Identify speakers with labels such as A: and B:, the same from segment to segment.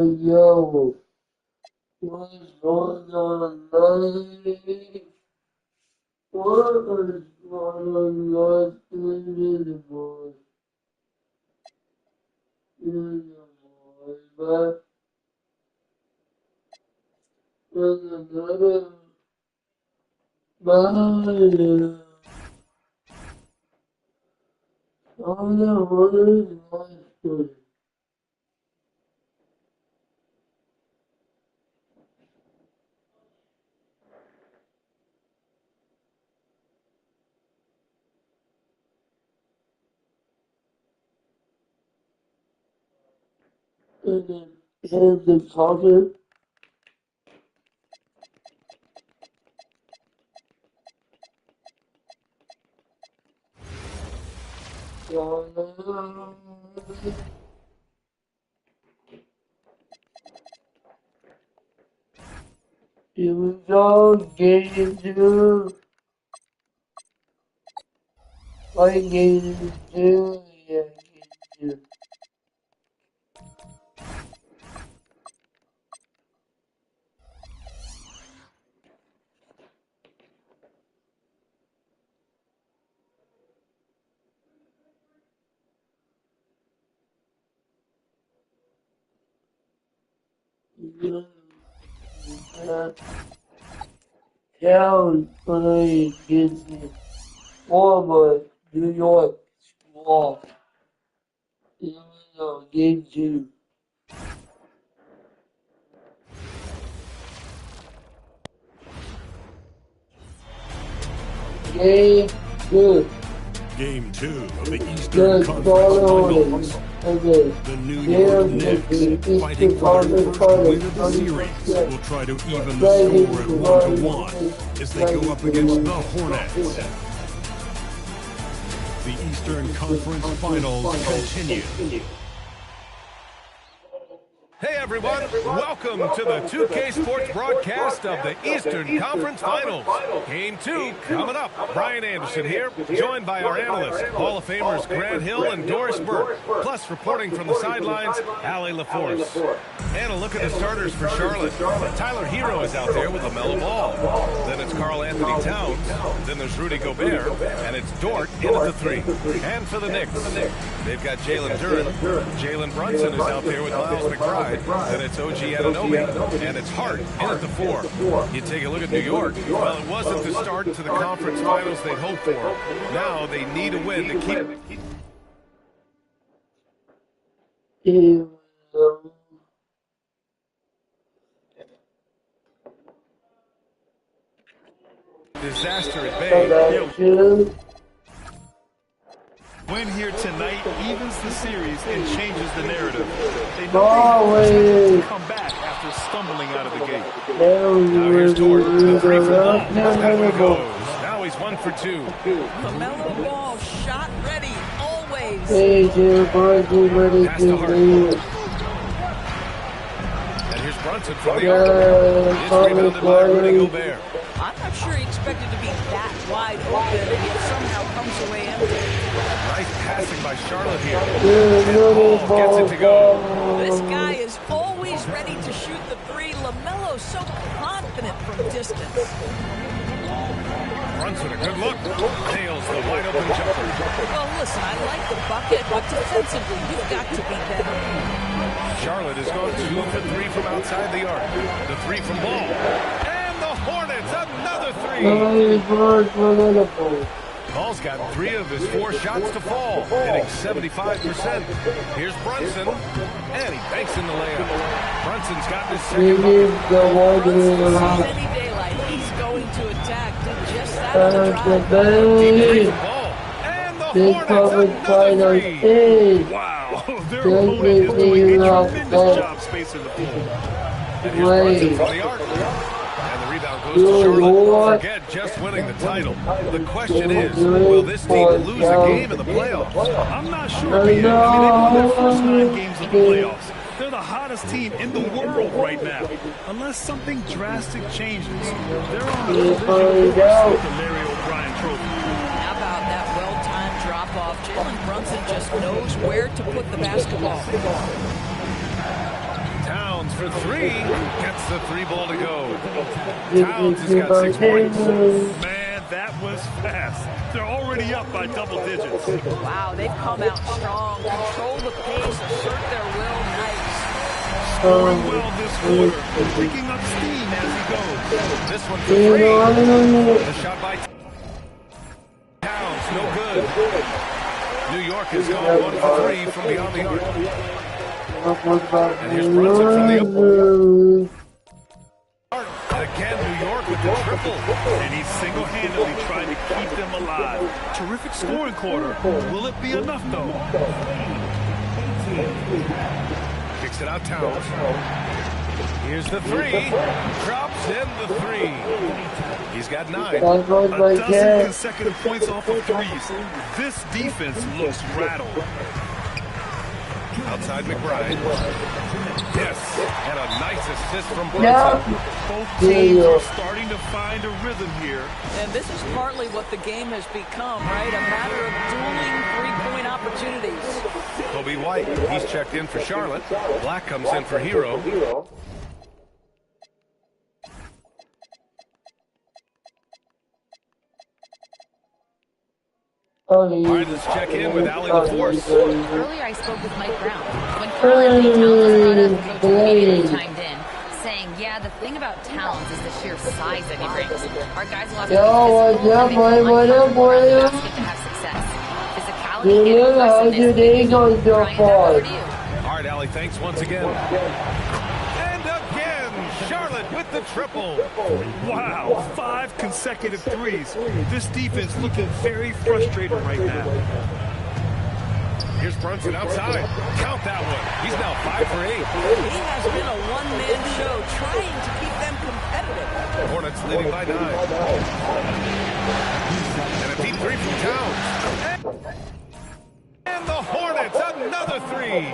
A: Yo, what's going on, life? What is going on, life? In the boy, but there's another body. All the others life. And then here's the topic. Here we go, game two. Like game two, yeah, game two. Town play against the former New York Squall. Here we go, game two. Game two.
B: Game 2 of the Eastern
A: The
B: Conference Finals.
A: Okay.
B: The New York Knicks, fighting for their first win of the series, will try to even the score at 1-1 as they go up against the Hornets. The Eastern Conference Finals continue.
C: Hey everyone, welcome to the 2K Sports broadcast of the Eastern Conference Finals. Game 2 coming up. Brian Anderson here, joined by our analysts, Hall of Famers Grant Hill and Doris Burke. Plus, reporting from the sidelines, Allie LaForce. And a look at the starters for Charlotte. Tyler Hero is out there with LaMelo Ball. Then it's Karl Anthony Towns. Then there's Rudy Gobert. And it's Dort in at the 3. And for the Knicks, they've got Jalen Duren. Jalen Brunson is out there with Miles McBride. Then it's OG Anunoby, and it's Hart in at the 4. You take a look at New York. Well, it wasn't the start to the conference finals they'd hoped for. Now they need a win to keep... Disaster at bay.
D: Win here tonight evens the series and changes the narrative. They know they have to come back after stumbling out of the gate.
C: Now here's Dort to the 3 from Ball. That one goes. Now he's 1 for 2.
E: LaMelo Ball, shot ready, always.
C: Pass to Hart. And here's Brunson from the arc. It's rebounded by Rudy Gobert.
E: I'm not sure he expected to be that wide open, and yet somehow comes away empty.
C: Nice passing by Charlotte here. And Ball gets it to go.
E: This guy is always ready to shoot the 3. LaMelo so confident from distance.
C: Brunson, a good look. Nails the wide open jumper.
E: Well, listen, I like the bucket, but defensively, you've got to be better.
C: Charlotte is going 2 for 3 from outside the arc. The 3 from Ball. And the Hornets, another 3. Ball's got 3 of his 4 shots to fall, hitting 75%. Here's Brunson, and he banks in the layup. Brunson's got this second bucket.
E: Any daylight, he's going to attack. Did just that on the drive.
C: Ball. And the Hornets, another 3.
D: Wow, their opponent is doing a tremendous job spacing the floor.
C: And here's Brunson from the arc. And the rebound goes to Charlotte. Forget just winning the title. The question is, will this team lose a game in the playoffs?
D: I'm not sure, Peter. I mean, they've won their first 9 games of the playoffs. They're the hottest team in the world right now. Unless something drastic changes, they're on the collision course with the Larry O'Brien trophy.
E: How about that well-timed drop-off? Jalen Brunson just knows where to put the basketball.
C: Towns for three. Gets the three ball to go. Towns has got 6 points.
D: Man, that was fast. They're already up by double digits.
E: Wow, they've come out strong, control the pace, assert their will. Nice.
D: Scoring well this quarter, picking up steam as he goes.
C: This one for three. The shot by Towns, no good. New York has gone 1 for 3 from beyond the arc. And here's Brunson from the arc. And again, New York with the triple.
D: And he's single-handedly trying to keep them alive. Terrific scoring quarter. Will it be enough, though?
C: Kicks it out, Towns. Here's the three. Drops in the three. He's got 9.
D: A dozen consecutive points off of threes. This defense looks rattled.
C: Outside McBride. Yes. And a nice assist from Brunson.
D: Both teams are starting to find a rhythm here.
E: And this is partly what the game has become, right? A matter of dueling three-point opportunities.
C: Kobe White, he's checked in for Charlotte. Black comes in for Hero. All right, let's check in with Allie LaForce.
F: Earlier I spoke with Mike Brown. When Carl-Anthony Towns was brought up, Coach immediately chimed in, saying, yeah, the thing about Towns is the sheer size that he brings. Our guys will have to be physical and make it basket to have success. Physicality and aggressiveness. Brian, back over to you.
C: All right, Allie, thanks once again. And again, Charlotte with the triple.
D: Wow, 5 consecutive threes. This defense looking very frustrated right now.
C: Here's Brunson outside. Count that one. He's now 5 for 8.
E: He has been a one-man show trying to keep them competitive.
C: Hornets leading by 9. And a deep three from Towns. And the Hornets, another three.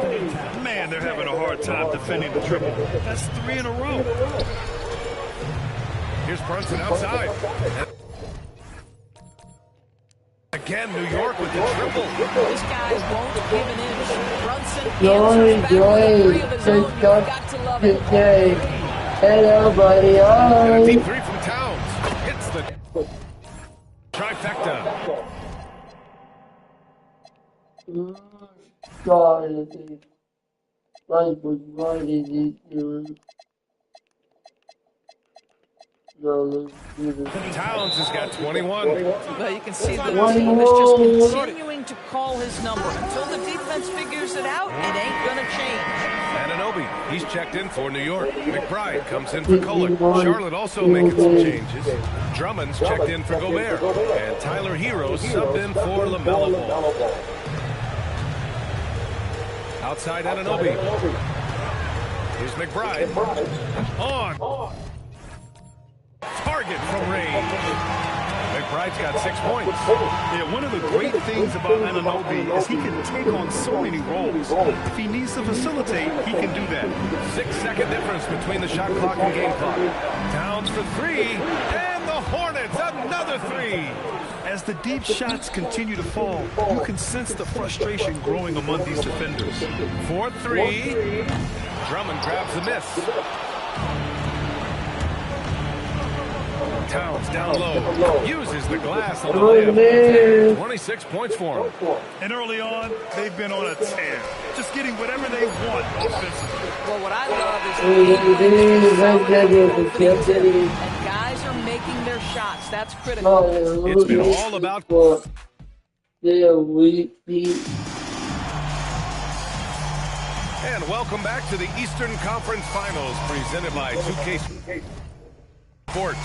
D: Man, they're having a hard time defending the triple. That's 3 in a row.
C: Here's Brunson outside. Again, New York with the triple.
E: These guys won't give an inch. Brunson answers back with a three of his own. You've got to love it.
A: Hello, buddy.
C: And a deep three from Towns. Hits the trifecta.
A: God, life was right in it.
C: Towns has got 21.
E: Well, you can see the team is just continuing to call his number. Until the defense figures it out, it ain't going to change.
C: Ananobi, he's checked in for New York. McBride comes in for Kohler. Charlotte also making some changes. Drummond's checked in for Gobert. And Tyler Hero subbed in for LaMelo Ball. Outside Ananobi. Here's McBride. On. Target from range. McBride's got 6 points.
D: Yeah, one of the great things about Anunoby is he can take on so many roles. If he needs to facilitate, he can do that.
C: 6-second difference between the shot clock and game clock. Towns for three, and the Hornets another three.
D: As the deep shots continue to fall, you can sense the frustration growing among these defenders.
C: 4-3. Drummond grabs the miss. Towns down low, uses the glass on the layup. 26 points for him.
D: And early on, they've been on a tear, just getting whatever they want offensively.
E: Well, what I love is and guys are making their shots. That's critical.
C: It's been all about. And welcome back to the Eastern Conference Finals, presented by 2K Sports.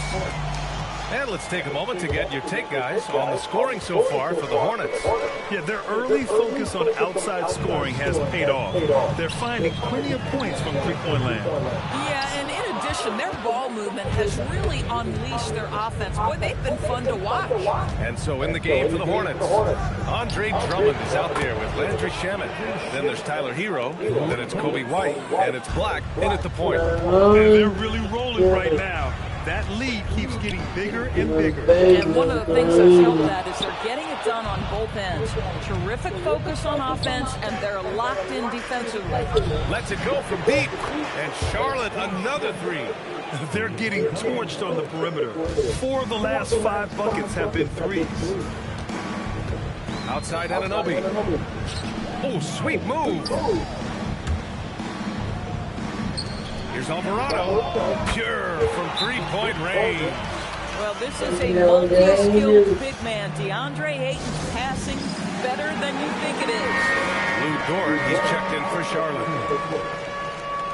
C: And let's take a moment to get your take, guys, on the scoring so far for the Hornets.
D: Yeah, their early focus on outside scoring has paid off. They're finding plenty of points from three-point land.
E: Yeah, and in addition, their ball movement has really unleashed their offense. Boy, they've been fun to watch.
C: And so in the game for the Hornets, Andre Drummond is out there with Landry Shamet. Then there's Tyler Hero. Then it's Kobe White. And it's Black in at the point.
D: And they're really rolling right now. That lead keeps getting bigger and bigger.
E: And one of the things that's helped that is they're getting it done on both ends. Terrific focus on offense, and they're locked in defensively.
C: Lets it go from deep. And Charlotte, another three.
D: They're getting torched on the perimeter. 4 of the last 5 buckets have been threes.
C: Outside Anunoby. Oh, sweet move. Here's Alvarado. Pure from three-point range.
E: Well, this is a multi-skilled big man. DeAndre Ayton's passing better than you think it is.
C: Lou Dort, he's checked in for Charlotte.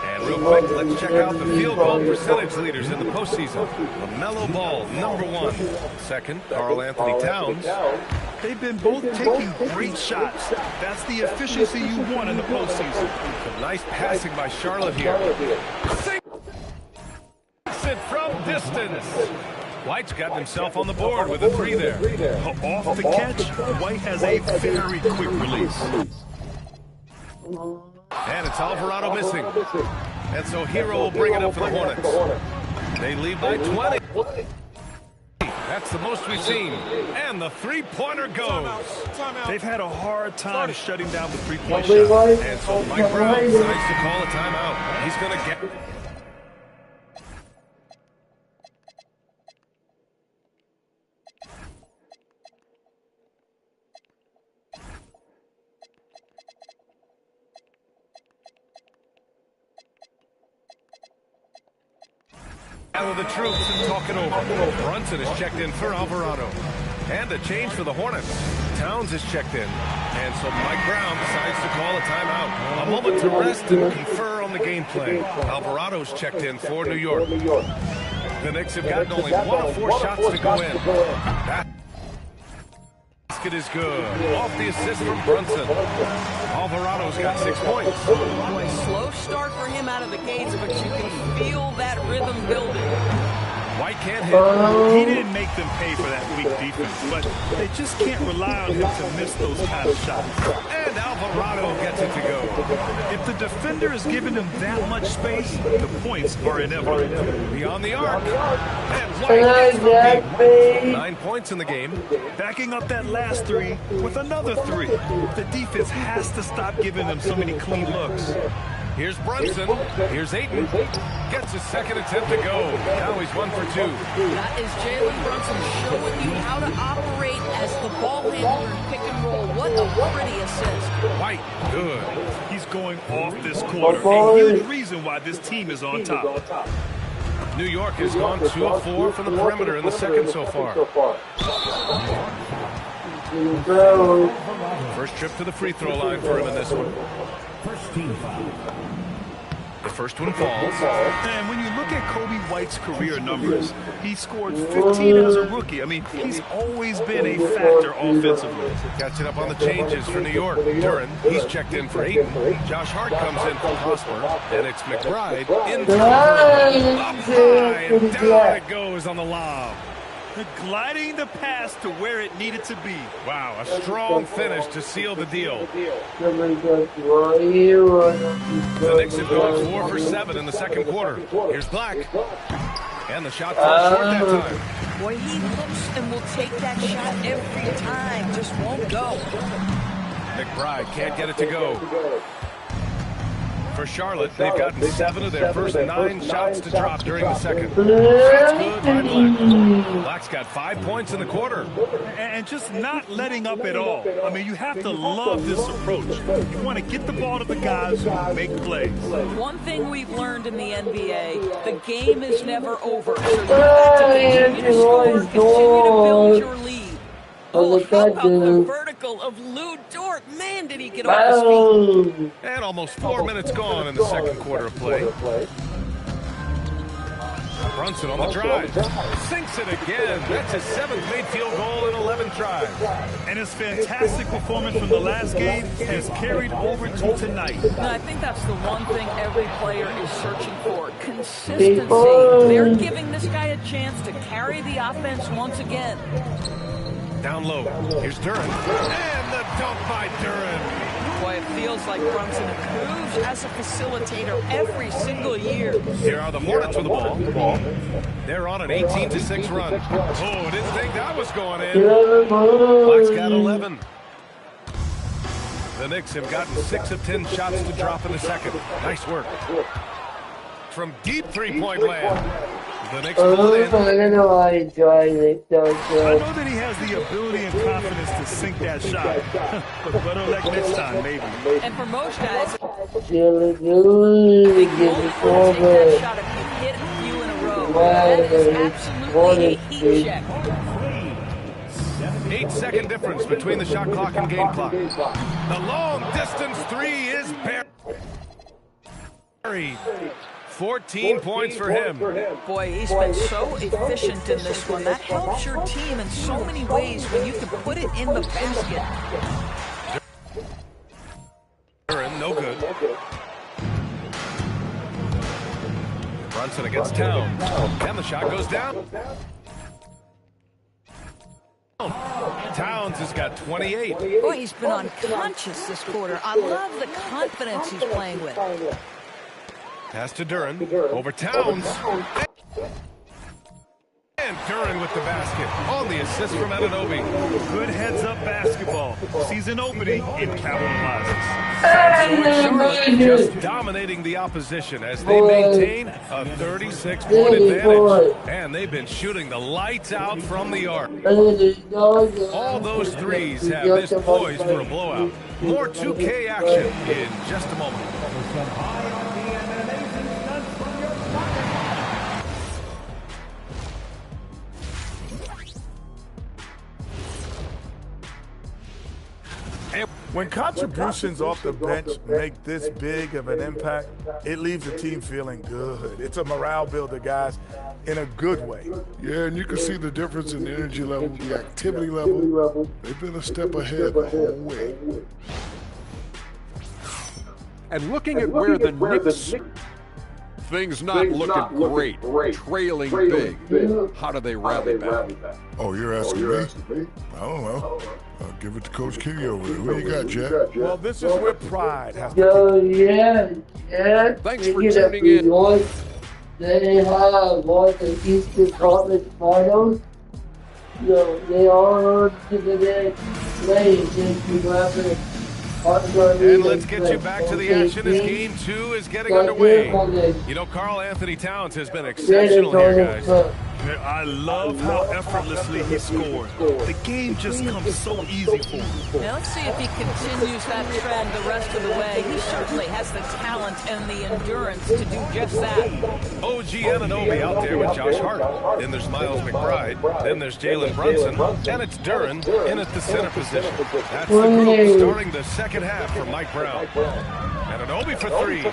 C: And real quick, let's check out the field goal percentage leaders in the postseason. LaMelo Ball, #1. Second, Karl Anthony Towns.
D: They've been both taking great shots. That's the efficiency you want in the postseason.
C: Some nice passing by Charlotte here. Sinks it from distance. White's got himself on the board with a three there.
D: Off the catch, White has a very quick release.
C: And it's Alvarado missing. And so Hero will bring it up for the Hornets. They lead by 20. That's the most we've seen. And the three-pointer goes.
D: They've had a hard time shutting down the three-point shot.
C: And so Mike Brown decides to call a timeout. He's going to get... Gather the troops and talk it over. Brunson is checked in for Alvarado. And a change for the Hornets. Towns is checked in. And so Mike Brown decides to call a timeout. A moment to rest and confer on the game plan. Alvarado's checked in for New York. The Knicks have gotten only 1 of 4 shots to go in. That basket is good. Off the assist from Brunson. Alvarado's got 6 points.
E: Boy, slow start for him out of the gates, but you can feel that rhythm building.
C: White can't hit.
D: He didn't make them pay for that weak defense, but they just can't rely on him to miss those kind of shots.
C: And Alvarado gets it to go.
D: If the defender is giving him that much space, the points are inevitable.
C: Beyond the arc. And White gets the lead. 9 points in the game.
D: Backing up that last three with another three. The defense has to stop giving them so many clean looks.
C: Here's Brunson. Here's Ayton. Gets his second attempt to go. Now he's 1 for 2.
E: That is Jalen Brunson showing you how to operate as the ball handler in pick and roll. What a pretty assist.
C: White, good.
D: He's going off this quarter. A huge reason why this team is on top.
C: New York has gone 2 of 4 from the perimeter in the second so far. First trip to the free throw line for him in this one. The first one falls.
D: And when you look at Kobe White's career numbers, he scored 15 as a rookie. I mean, he's always been a factor offensively.
C: Catching up on the changes for New York. Duran, he's checked in for Ayton. Josh Hart comes in for Prosper. And it's McBride in for up high, and down it goes on the lob.
D: Gliding the pass to where it needed to be.
C: Wow, a strong finish to seal the deal. The Knicks have gone 4 for 7 in the second quarter. Here's Black. And the shot falls short that time.
E: Boy, he looks and will take that shot every time. Just won't go.
C: McBride can't get it to go. For Charlotte, they've gotten 7 of their first 9 shots to drop during the second. That's good by Black. Black's got 5 points in the quarter.
D: And just not letting up at all. I mean, you have to love this approach. You want to get the ball to the guys who make plays.
E: One thing we've learned in the NBA, the game is never over. So you have to continue to score, continue to build your lead. Oh, how about the vertical of Lou Dort? Man, did he get off his feet.
C: And almost 4 minutes gone in the second quarter of play. Brunson on the drive. Sinks it again. That's his 7th made field goal in 11 tries.
D: And his fantastic performance from the last game has carried over to tonight.
E: And I think that's the one thing every player is searching for. Consistency. They're giving this guy a chance to carry the offense once again.
C: Down low. Here's Duran. And the dunk by Duran.
E: Boy, it feels like Brunson improves as a facilitator every single year.
C: Here are the Hornets with the ball. They're on an 18-6 run. Oh, didn't think that was going in. Clock's got 11. The Knicks have gotten 6 of 10 shots to drop in the second. Nice work. From deep three-point land. The Knicks pull it in.
D: I know that he has the ability and confidence to sink that shot. But better luck next time, maybe.
E: And for most guys, they won't
A: Give
E: take that shot if you hit a few in a row. That is absolutely a heat check.
C: 8-second difference between the shot clock and game clock. The long-distance three is buried. 14 points for him.
E: Boy, he's been so efficient in this one. That helps your team in so many ways when you can put it in the basket.
C: No good. Brunson against Towns. And the shot goes down. Towns has got 28.
E: Boy, he's been unconscious this quarter. I love the confidence he's playing with.
C: Pass to Duran. Over Towns. And Duran with the basket on the assist from Anunoby.
D: Good heads-up basketball. Season opening, it capitalizes.
C: Charlotte just dominating the opposition as they maintain a 36-point advantage. And they've been shooting the lights out from the arc. All those threes have this poised for a blowout. More 2K action in just a moment.
G: When contributions off the bench make this big of an impact, it leaves the team feeling good. It's a morale builder, guys, in a good way.
H: Yeah, and you can see the difference in the energy level, the activity level. They've been a step ahead the whole way.
I: And looking at where the Knicks, things not looking great, trailing big. How do they rally back?
H: Oh, you're asking me? I don't know. I'll give it to Coach Kenny over there. Who you got, Jack?
G: Well, this is where pride has to
I: Thanks for tuning in.
A: They have won the Eastern Conference Finals. They are to the next place into weapon.
C: And let's get you back to the action as Game 2 is getting underway. You know, Karl Anthony Towns has been exceptional here, guys.
D: I love how effortlessly he scores. The game just comes so easy for him.
E: Now let's see if he continues that trend the rest of the way. He certainly has the talent and the endurance to do just that.
C: OG Anunoby out there with Josh Hart. Then there's Miles McBride. Then there's Jalen Brunson. And it's Duran in at the center position. That's the group starting the second half for Mike Brown. Anunoby for three.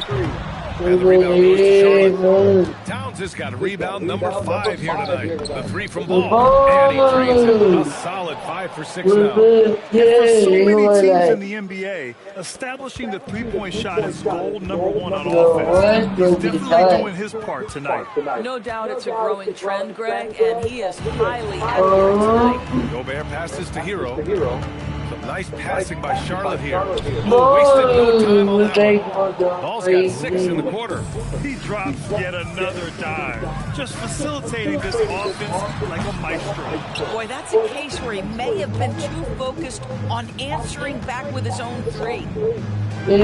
C: And the rebound goes to Charlotte. Towns has got rebound number 5 here tonight. The three from Ball. And he trains him a solid 5 for 6 now.
D: For so many teams in the NBA, establishing the three-point shot is goal number 1 on offense. He's definitely doing his part tonight.
E: No doubt it's a growing trend, Greg, and he is highly accurate tonight.
C: Gobert passes to Hero. Some nice passing by Charlotte here. Wasted no time on that one. Ball's got 6 in the quarter.
D: He drops yet another dime, just facilitating this offense like a maestro.
E: Boy, that's a case where he may have been too focused on answering back with his own three.
D: And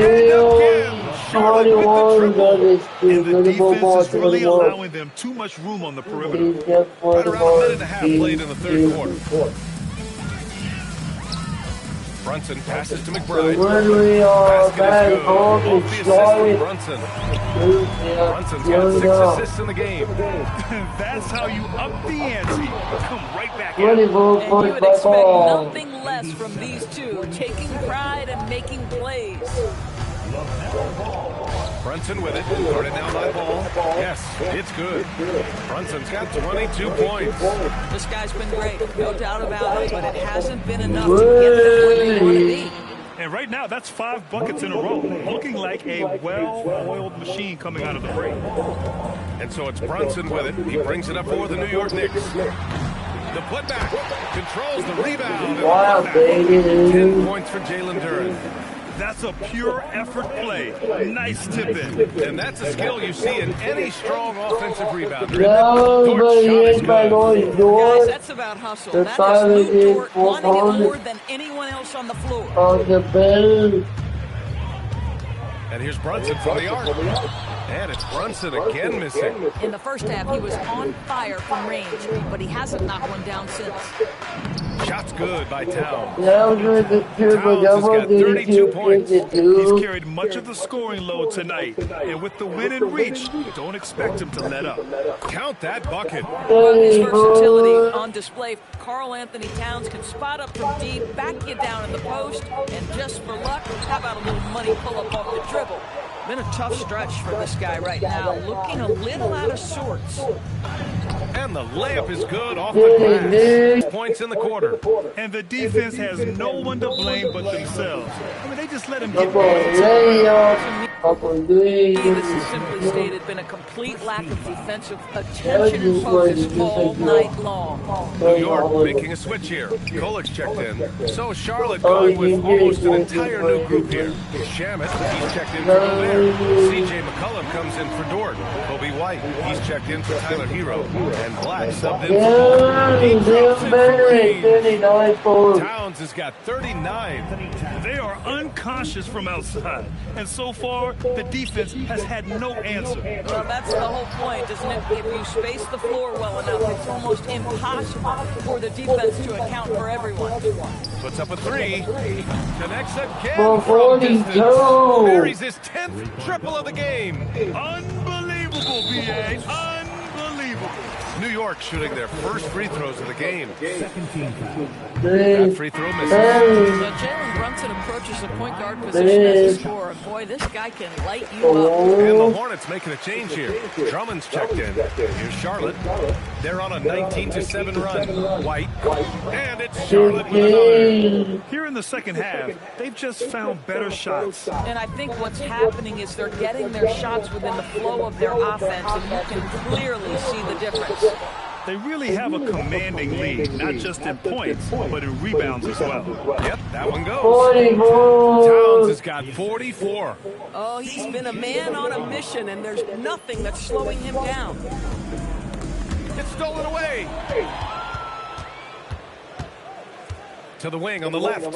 D: the defense is really allowing them too much room on the perimeter.
C: Right around a minute and a half played in the third quarter. Brunson passes to McBride. Basket is good. Both the assists from Brunson. Brunson's got 6 assists in the game.
D: That's how you up the ante. Come right back
E: And you would expect nothing less from these two, taking pride and making plays.
C: Brunson with it. Guarded down by Ball. Yes, it's good. Brunson's got 22 points.
E: This guy's been great, no doubt about it, but it hasn't been enough to get them where they want to be.
D: And right now, that's 5 buckets in a row, looking like a well-oiled machine coming out of the break.
C: And so it's Brunson with it. He brings it up for the New York Knicks. The putback controls the rebound. And
A: Wow, baby.
C: 10 points for Jalen Duran.
D: That's a pure effort play. Nice tip in.
C: And that's a skill you see in any strong offensive rebounder.
A: No, but he is my Lord George.
E: Guys, that's about hustle. That is Lou Dort wanting it more than anyone else on the floor.
A: On the bench.
C: And here's Brunson from the arc. And it's Brunson again missing.
E: In the first half, he was on fire from range, but he hasn't knocked one down since.
C: Shot's good by Towns.
A: Towns has
C: got 32 points.
D: He's carried much of the scoring load tonight. And with the win in reach, don't expect him to let up.
C: Count that bucket.
E: His versatility on display. Karl Anthony Towns can spot up from deep, back you down in the post, and just for luck, how about a little money pull-up off the dribble? Been a tough stretch for this guy right now, looking a little out of sorts.
C: And the layup is good off the glass. Points in the quarter.
D: And the defense has no one to blame but themselves. I mean, they just let him get
E: This is simply stated been a complete lack of defensive attention and focus all night long.
C: New York making a switch here. Kolic's checked in. So Charlotte going with almost an entire new group here. Shamet, he's checked in for Gobert. CJ McCollum comes in for Dort. Kobe White, he's checked in for Tyler Hero. And Black subbed in for Paul. Towns has got 39.
D: They are unconscious from outside. And so far, the defense has had no answer.
E: Well, that's the whole point, isn't it? If you space the floor well enough, it's almost impossible for the defense to account for everyone.
C: Puts up a three. Connects again
A: For
C: from distance.
A: 42.
C: Buries his 10th triple of the game.
D: Unbelievable, B.A. Unbelievable.
C: New York shooting their first free throws of the game.
A: That
C: free throw misses.
E: Jalen Brunson approaches the point guard position as a scorer. Boy, this guy can light you up.
C: And the Hornets making a change here. Drummond's checked in. Here's Charlotte. They're on a 19-7 run. White. And it's Charlotte with another.
D: Here in the second half, they've just found better shots.
E: And I think what's happening is they're getting their shots within the flow of their offense, and you can clearly see the difference.
D: They really have a commanding lead, not just in points, but in rebounds as well.
C: Yep, that one goes.
A: 44.
C: Towns has got 44.
E: Oh, he's been a man on a mission, and there's nothing that's slowing him down.
C: It's stolen away. To the wing on the left.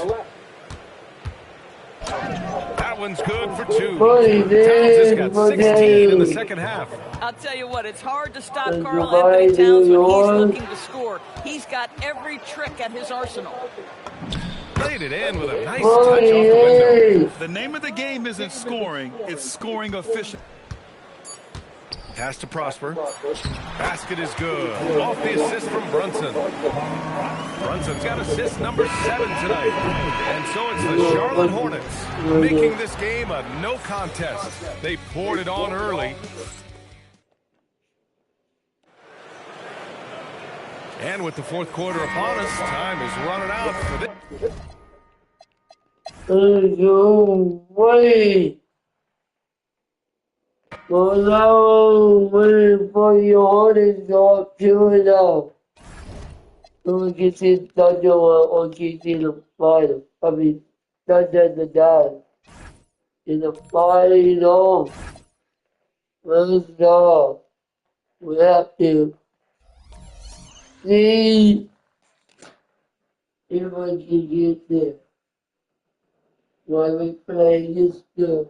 C: That one's good for two. Towns has got 16 in the second half.
E: I'll tell you what, it's hard to stop Karl Anthony Towns when he's looking to score. He's got every trick at his arsenal.
C: Laid it in with a nice touch off the window.
D: The name of the game isn't scoring, it's scoring efficient.
C: Pass to Prosper. Basket is good. Off the assist from Brunson. Brunson's got assist number 7 tonight. And so it's the Charlotte Hornets making this game a no contest. They poured it on early. And with the fourth quarter upon us, time is running out for this.
A: Wait. Well, now, waiting for your Hornets to kill it out. So we can see Thunder or GT in the final. I mean, Thunder in the die. In the final. Let's go. We have to see if we can get there. While we play this game.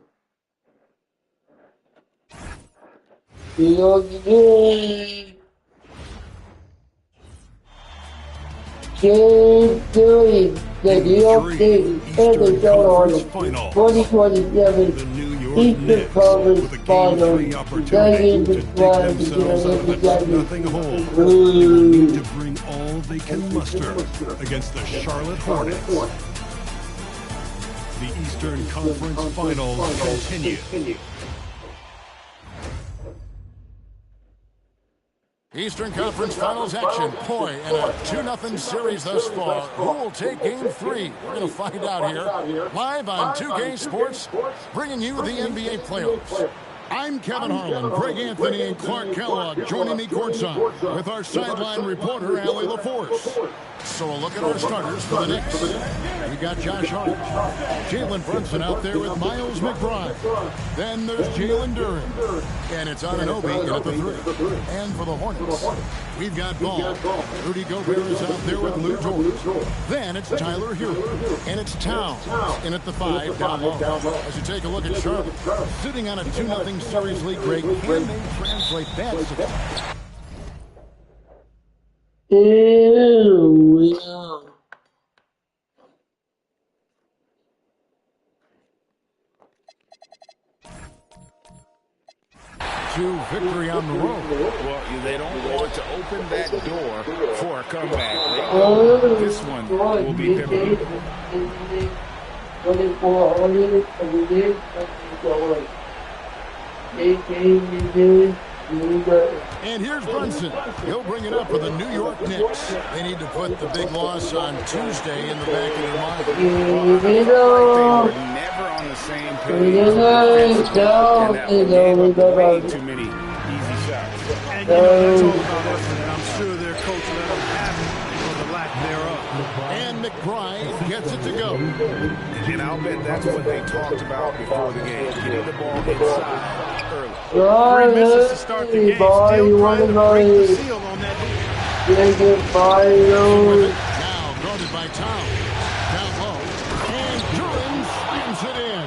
A: Game 3, the New York City and the Charlotte Hornets 2027 Eastern Conference Finals. Taking the flag to
B: nothing home. They will need to bring all they can muster against the Charlotte Hornets. The Eastern Conference Finals continue.
J: Eastern Conference Finals action. Boy, in a 2-0 series thus far. Who will take Game 3? We're going to find out here. Live on 2K Sports, bringing you the NBA playoffs. I'm Kevin Harlan, Greg Anthony, and Clark Kellogg joining me courtside with our sideline reporter, Allie LaForce. So a look at our starters for the Knicks. We got Josh Hart, Jalen Brunson out there with Miles McBride. Then there's Jalen Duren, and it's Anunoby in at the 3. And for the Hornets, we've got Ball. Rudy Gobert is out there with Lou Dort. Then it's Tyler Hero, and it's Towns in at the 5 down low. As you take a look at Charlotte, sitting on a 2-0 series lead, Greg, can they translate that success?
A: Ew, yeah.
J: To victory on the road.
K: Well, they don't want to open that door for a comeback. This one will be pivotal.
J: And here's Brunson. He'll bring it up for the New York Knicks. They need to put the big loss on Tuesday in the back of their mind.
K: They were never on the same page. And that gave up way too many easy shots.
D: And that's all about effort, and I'm sure their coach let them have it for the lack thereof.
J: And McBride gets it to go.
K: And I'll bet that's what they talked about before the game. Getting the ball inside early.
D: 3 misses to start the game. Still trying to break the seal on that deal.
J: Now guarded by Towns. Down low. And Duren slams it in.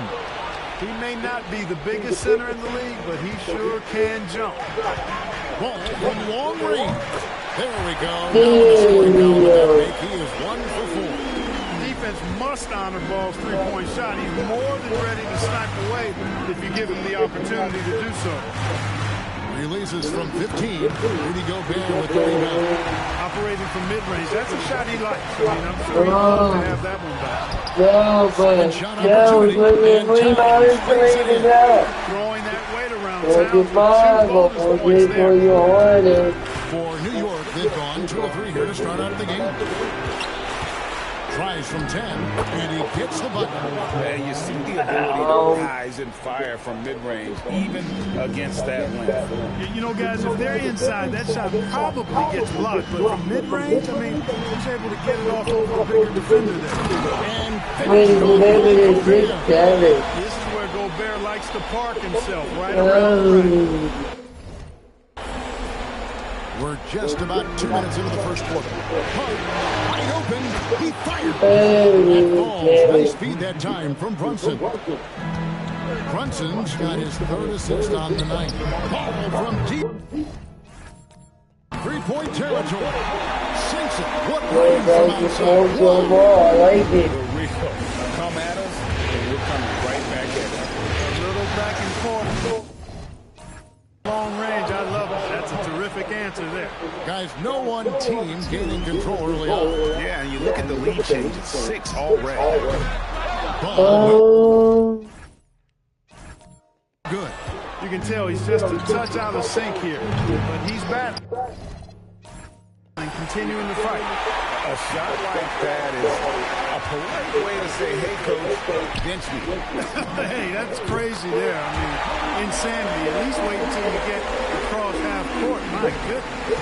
D: He may not be the biggest center in the league, but he sure can jump.
J: Ball from long range. There we go. He is 1 for 4.
D: Defense must honor Ball's three-point shot. He's more than ready to snipe away if you give him the opportunity to do so.
J: Releases from 15. Rudy Gobert with the rebound.
D: Operating from mid-range. That's a shot he likes. I mean, I'm sure he'd love to have that one back. Throwing that weight around town for 2 bonus points there.
J: For New York, they've gone 2 of 3 here to start out the game. Tries from 10, and he gets the button.
K: And you see the ability to rise and fire from mid-range, even against that length.
D: You know, guys, if they're inside, that shot probably gets blocked. But from mid-range, I mean, he's able to get it off over a bigger defender there.
J: And
D: this is where Gobert likes to park himself, right around the rim.
J: We're just about 2 minutes into the first quarter. Wide open, he fired. That falls. Nice feed that time from Brunson. Brunson's got his 3rd assist on the night. Ball from deep. 3-point territory. Sinks it. What rain from outside.
A: I like it.
K: Come at us, and we're coming right back at it.
D: A little back and forth. Long range, I love it. That's a terrific answer there.
J: Guys, no one team gaining control early on.
K: Yeah, and you look at the lead change, it's 6 already.
J: Ball. Good.
D: You can tell he's just a touch out of sync here, but he's back and continuing to fight.
K: A shot like that is a polite way to say, hey, coach, bench me.
D: Hey, that's crazy there. I mean, insanity. At least wait until you get across half court. My goodness.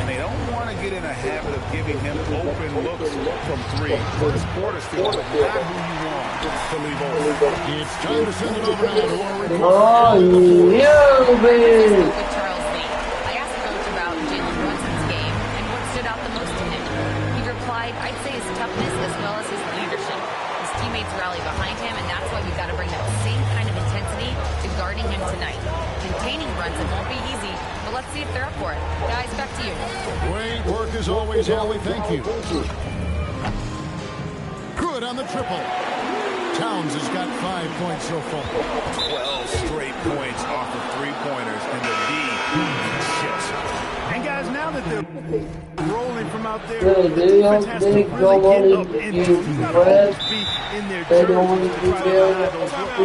K: And they don't want to get in a habit of giving him open looks from 3. First quarter still not who you want to leave open.
J: It's time to send it over now to our reporter.
A: Oh, yeah, baby.
F: With Charles Lee, I asked Coach about Jalen Brunson's game and what stood out the most to him. He replied, I'd say his toughness as well as his leadership. His teammates rally behind him, and that's why we've got to bring that same kind of intensity to guarding him tonight. Containing Brunson won't be easy, but let's see if they're up for it. Guys, back to you.
J: Great work as always, Allie. Thank you. Good on the triple. Towns has got 5 points so far.
K: 12 straight points off of 3-pointers, and the D shifts.
D: And guys, now that they're rolling from out there, the defense has to really get up into it. He's got to always be in their jerseys to try to hide those looks.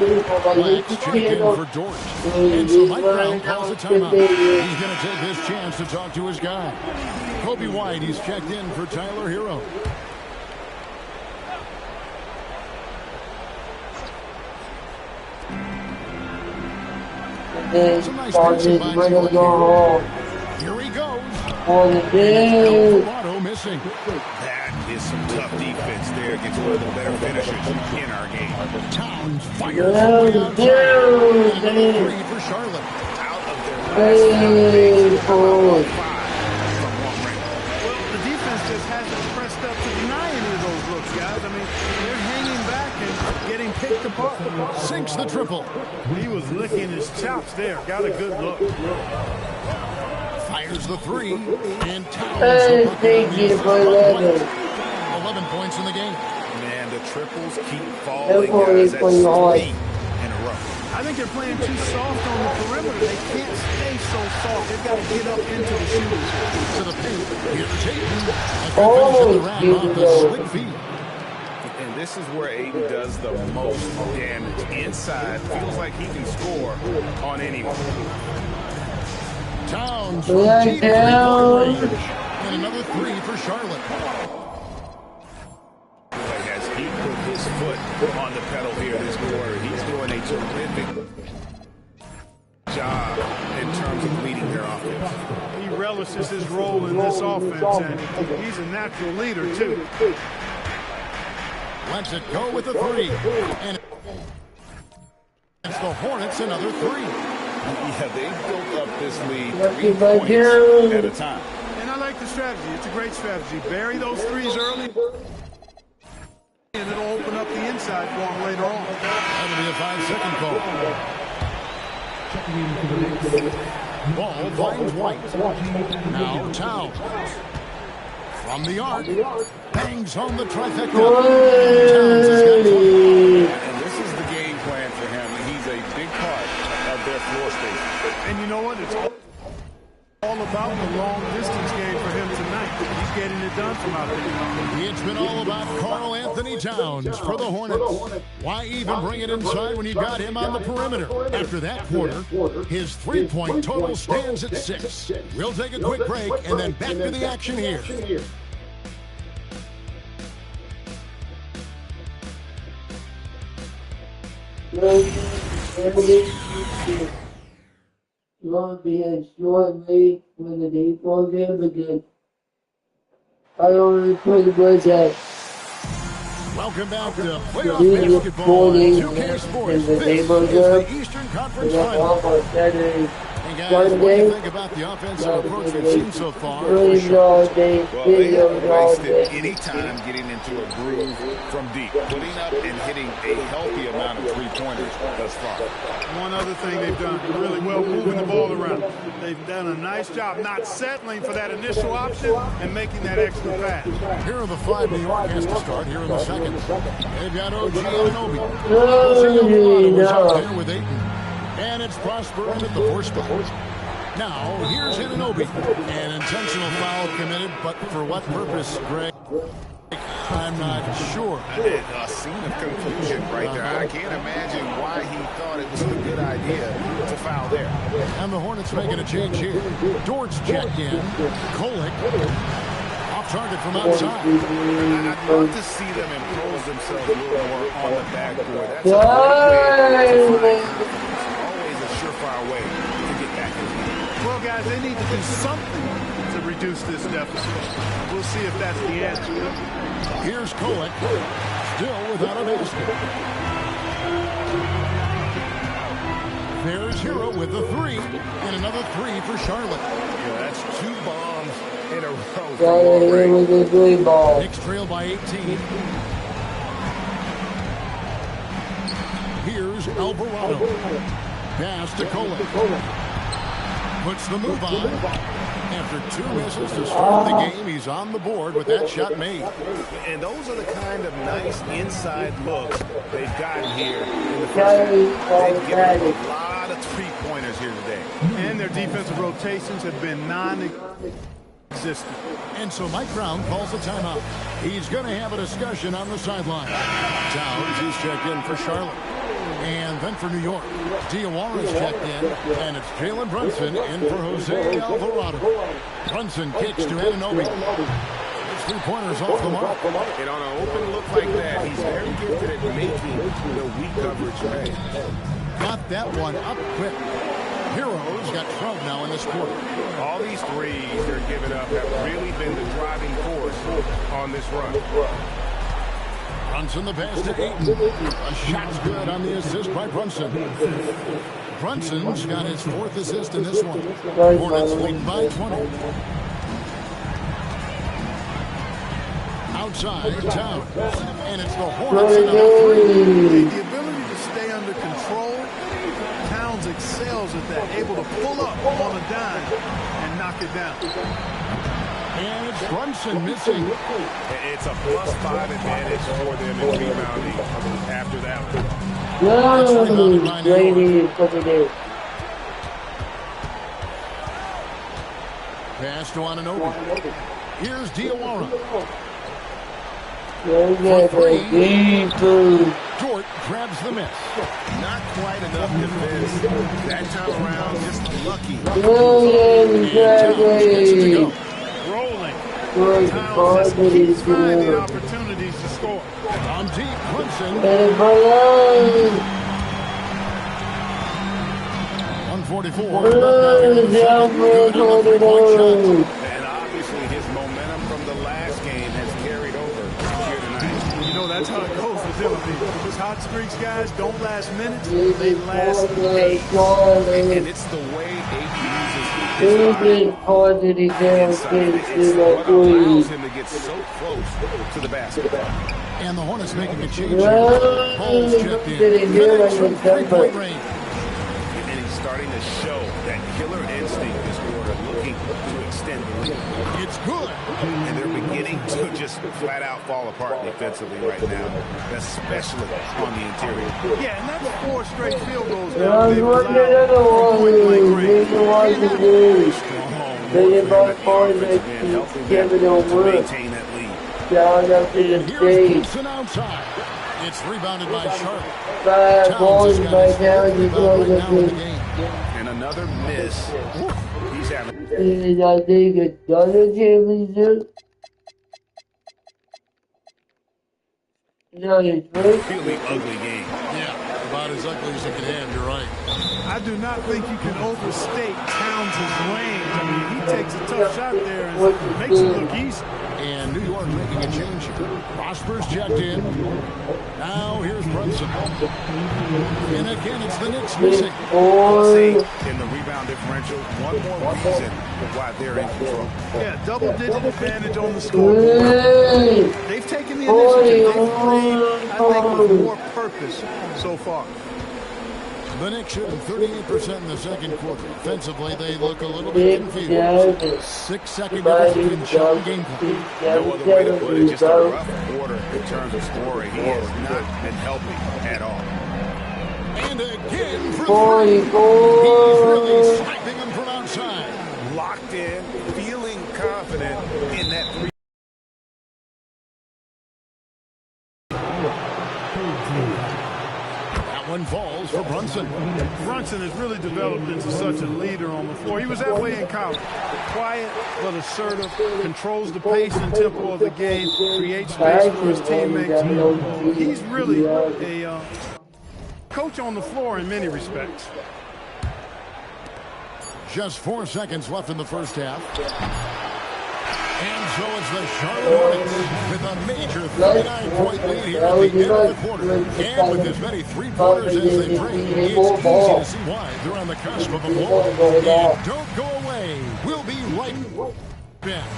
J: Blacks check in for George. And so Mike Brown calls a timeout. He's going to take this chance to talk to his guy. Kobe White, he's checked in for Tyler Hero. Some nice passing by Teal here. Here he goes.
A: For the big.
J: Alvarado missing.
K: That is some tough defense there against one of the better finishers in our game.
J: Towns fires away outside. Another 3 for Charlotte.
K: Out of their last 5 from long range.
D: Well, the defense just hasn't pressed up to deny any of those looks, guys. I mean, they're hanging back and getting picked apart.
J: Sinks the triple.
D: He was licking his chops there. Got a good look.
J: Fires the 3. And Towns.
A: Hey, thank you for
J: 11 points in the game.
K: Man, the triples keep falling, guys. That's 3 in a row.
D: I think they're playing too soft on the perimeter. They can't stay so soft. They've got to get up into the shooters.
J: To the paint. Here's Ayton. Oh, the slick feet.
K: And this is where Ayton does the most damage. Inside, feels like he can score on anyone.
J: Towns from deep three-point range. And another 3 for Charlotte.
K: As he put his foot on the pedal here this quarter, he's doing a terrific job in terms of leading their offense.
D: He relishes his role in this offense, and he's a natural leader, too.
J: Lets it go with the 3. And it's the Hornets, another 3.
K: Yeah, they built up this lead 3 points at a time.
D: And I like the strategy. It's a great strategy. Bury those 3s early, and it'll open up the inside for them later on.
J: That'll be a 5-second call. Ball finds White. Now Towns. From the arc. Bangs home the trifecta. Towns has got 20.
K: And this is the game plan for him. He's a big part of their floor space.
D: And you know what? It's all about the long distance game for him tonight. He's getting it done from out there.
J: It's been all about Karl Anthony Towns for the Hornets. Why even bring it inside when you got him on the perimeter? After that quarter, his 3-point total stands at 6. We'll take a quick break and then back to the action here.
A: Going to be a short league for the baseball game because I don't really pretty much have.
J: Welcome back to playoff basketball on 2K Sports. This is the Eastern Conference Finals. And guys, what do you think about the offensive approach we've seen so far?
K: Well, they have embraced it anytime getting into a groove from deep, putting up and hitting a healthy amount of 3-pointers thus far.
D: One other thing they've done really well, moving the ball around. They've done a nice job not settling for that initial option and making that extra pass.
J: Here are the 5 New York has to start here in the second. They've got OG Anunoby. Was out there with Ayton. And it's Prosper in at the 4 spot. Now, here's Anunoby. An intentional foul committed, but for what purpose, Greg? I'm not sure.
K: A scene of confusion right there. I can't imagine why he thought it was a good idea to foul there.
J: And the Hornets making a change here. Dortz checked in. Kolek off target from outside.
K: I'd love to see them impose themselves a little more on the backboard. That's a great way to always a surefire way to get back in the game.
D: Well, guys, they need to do something to reduce this deficit. We'll see if that's the answer.
J: Here's Kolek, still without a basket. There's Hero with the 3, and another 3 for Charlotte.
K: Yeah, that's 2 bombs in a row.
J: Knicks trail by 18. Here's Alvarado. Pass to Kolek. Puts the move on. After 2 misses to start the game, he's on the board with that shot made.
K: And those are the kind of nice inside looks they've gotten here in the first half. They've given a lot of 3-pointers here today.
D: And their defensive rotations have been non-existent.
J: And so Mike Brown calls a timeout. He's going to have a discussion on the sideline. Towns is checked in for Charlotte. And then for New York, Diawara's checked in, and it's Jalen Brunson in for Jose Alvarado. Brunson kicks to Anunoby. His 3-pointers off the mark.
K: And on an open look like that, he's very gifted at making the weak coverage pay.
J: Got that one up quick. Heroes got 12 now in this quarter.
K: All these threes they're giving up have really been the driving force on this run.
J: Brunson the pass to Ayton. A shot's good on the assist by Brunson. Brunson's got his 4th assist in this one. Hornets lead by 20. Outside, Towns. And it's the Hornets in
D: The ability to stay under control, Towns excels at that, able to pull up on a dime and knock it down.
J: And it's Brunson missing.
K: It's a +5 advantage for them in rebounding after that one.
J: Pass to Anunoby. Here's Diawara. Dort grabs the miss.
K: Not quite enough defense. That time around, just lucky.
D: Rolling. Towns keeps finding opportunities to score.
J: On deep, Brunson. 144.
K: And obviously his momentum from the last game has carried over here tonight.
D: You know, that's how it goes with them. Those hot streaks, guys, don't last minutes. They last days.
K: And it's the way Ayton uses his body inside. It's what allows him to get so close to the basket.
J: And the Hornets making a change here. Ball's checked in. Minutes from 3-point range.
K: And he's starting to show that killer instinct this quarter, looking to extend the lead.
J: It's good.
K: And they're beginning to just flat out fall apart defensively right now, especially on the interior.
D: Yeah, and that's 4 straight field goals now. They've allowed from point-blank range.
K: Maintain that lead.
J: Here's Gibson outside. It's rebounded by Charlotte. Towns has got his 4th rebound right now in the game.
K: And another miss. He's having. Really ugly game.
J: Yeah, about as ugly as it can have, you're right.
D: I do not think you can overstate Towns' range. I mean, he takes a tough shot there and makes it look easy.
J: And New York making a change here. Prosper's checked in. Now here's Brunson. And again, it's the Knicks missing.
K: In the rebound differential, one more reason why they're in control.
D: Yeah, double-digit advantage on the scoreboard. They've taken the initiative. They've played, I think, with more purpose so far.
J: The Knicks shooting 38% in the second quarter. Offensively, they look a little bit confused. 6-second difference between shot and game play.
K: No other way to put it, just a rough quarter in terms of scoring. He has not been helping at all.
J: And again for 3. He's really sniping them from outside.
K: Locked in, feeling confident in that 3.
J: One falls for Brunson.
D: Brunson has really developed into such a leader on the floor. He was that way in college. Quiet but assertive, controls the pace and tempo of the game, creates space for his teammates. He's really a coach on the floor in many respects.
J: Just 4 seconds left in the first half. And so it's the Charlotte Hornets with a major 39-point lead here at the end of the quarter. And with as many three-pointers as they bring, it's easy to see why they're on the cusp of a blow. And don't go away. We'll be right back.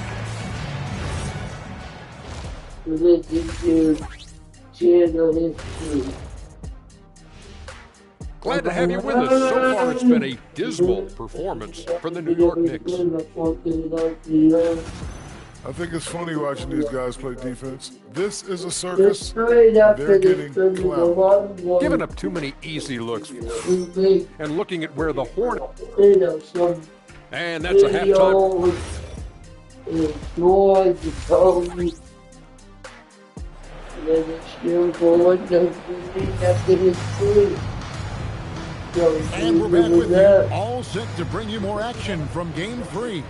I: Glad to have you with us. So far, it's been a dismal performance for the New York Knicks.
H: I think it's funny watching these guys play defense. This is a circus. They're getting clowned.
I: Giving up too many easy looks and looking at where the Hornets. And that's a halftime.
J: And we're back with you, all set to bring you more action from Game 3.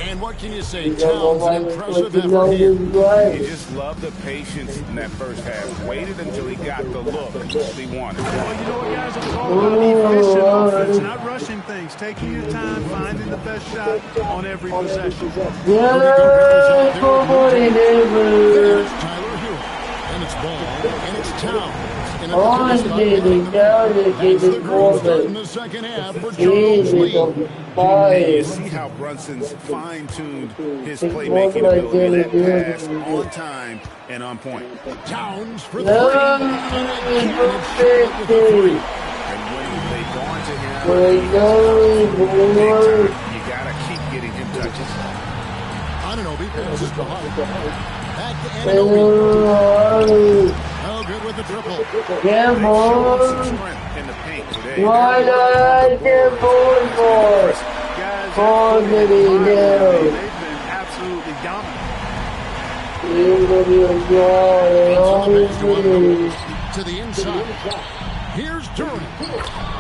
J: And what can you say? Towns, an impressive effort here.
K: You just love the patience in that first half. Waited until he got the look he wanted.
D: Well, you know what, guys? It's all about efficient offense, not rushing things. Taking your time, finding the best shot on every possession.
A: Yeah,
J: There's Tyler Hewitt. And it's ball. And it's Towns. And
A: the
J: Green start in the second half for Jones Lee.
K: You see how Brunson's fine-tuned his playmaking ability. That pass on time and on point.
J: Towns for three. And three.
K: And when they've gone to him, you got to keep getting him touches.
J: Ananobi passes to Hart. Back to Ananobi. Oh, good with the triple.
A: Yeah, boy.
K: Strength in the paint today.
A: Why not get boy, boy?
D: Guys,
A: They've
D: been absolutely dominant.
J: To the inside. Here's Duran.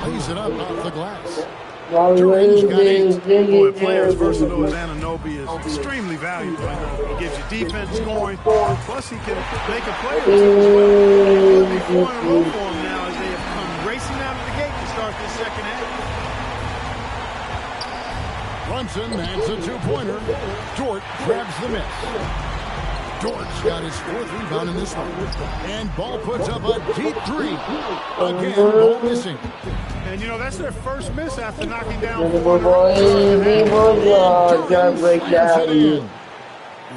J: Lays it up off the glass.
A: Duran's
J: got eight.
D: Boy, a player as versatile as Anunoby is extremely valuable. He gives you defense, scoring, plus he can make a play or two as well. Big point of row for him now as they have come racing out of the gate to start this second half.
J: Brunson lands a two-pointer. Dort grabs the miss. Dort's got his fourth rebound in this one. And Ball puts up a deep three. Again, Ball missing.
D: And, you know, that's their first miss after knocking down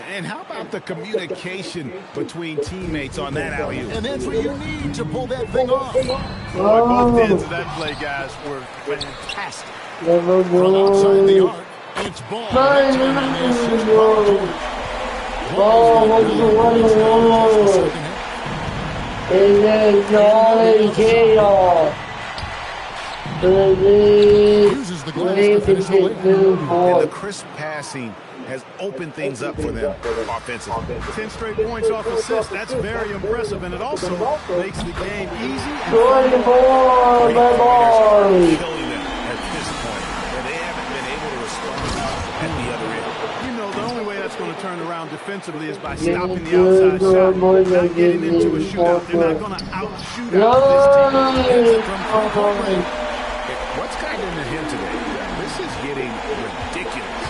K: And how about the communication between teammates on that alley-oop?
J: And that's what you need to pull that thing off.
D: Both ends of that play, guys, were fantastic.
J: From outside the arc, it's Ball. That time on the assist by George.
A: Ball was the one. And then Johnny Chaos.
J: Uses the glass to finish the
K: And the crisp passing has opened things up for them offensively.
D: 10 straight points off assists. That's very impressive, and it also makes the game easy.
A: Join the ball, my boy.
K: Killing them at this point, where they haven't been able to respond at the other end.
D: You know, the only way that's going to turn around defensively is by stopping the outside shot, not getting into a shootout. They're not going to out-shoot out this team.
K: What's gotten into him today? This is getting ridiculous.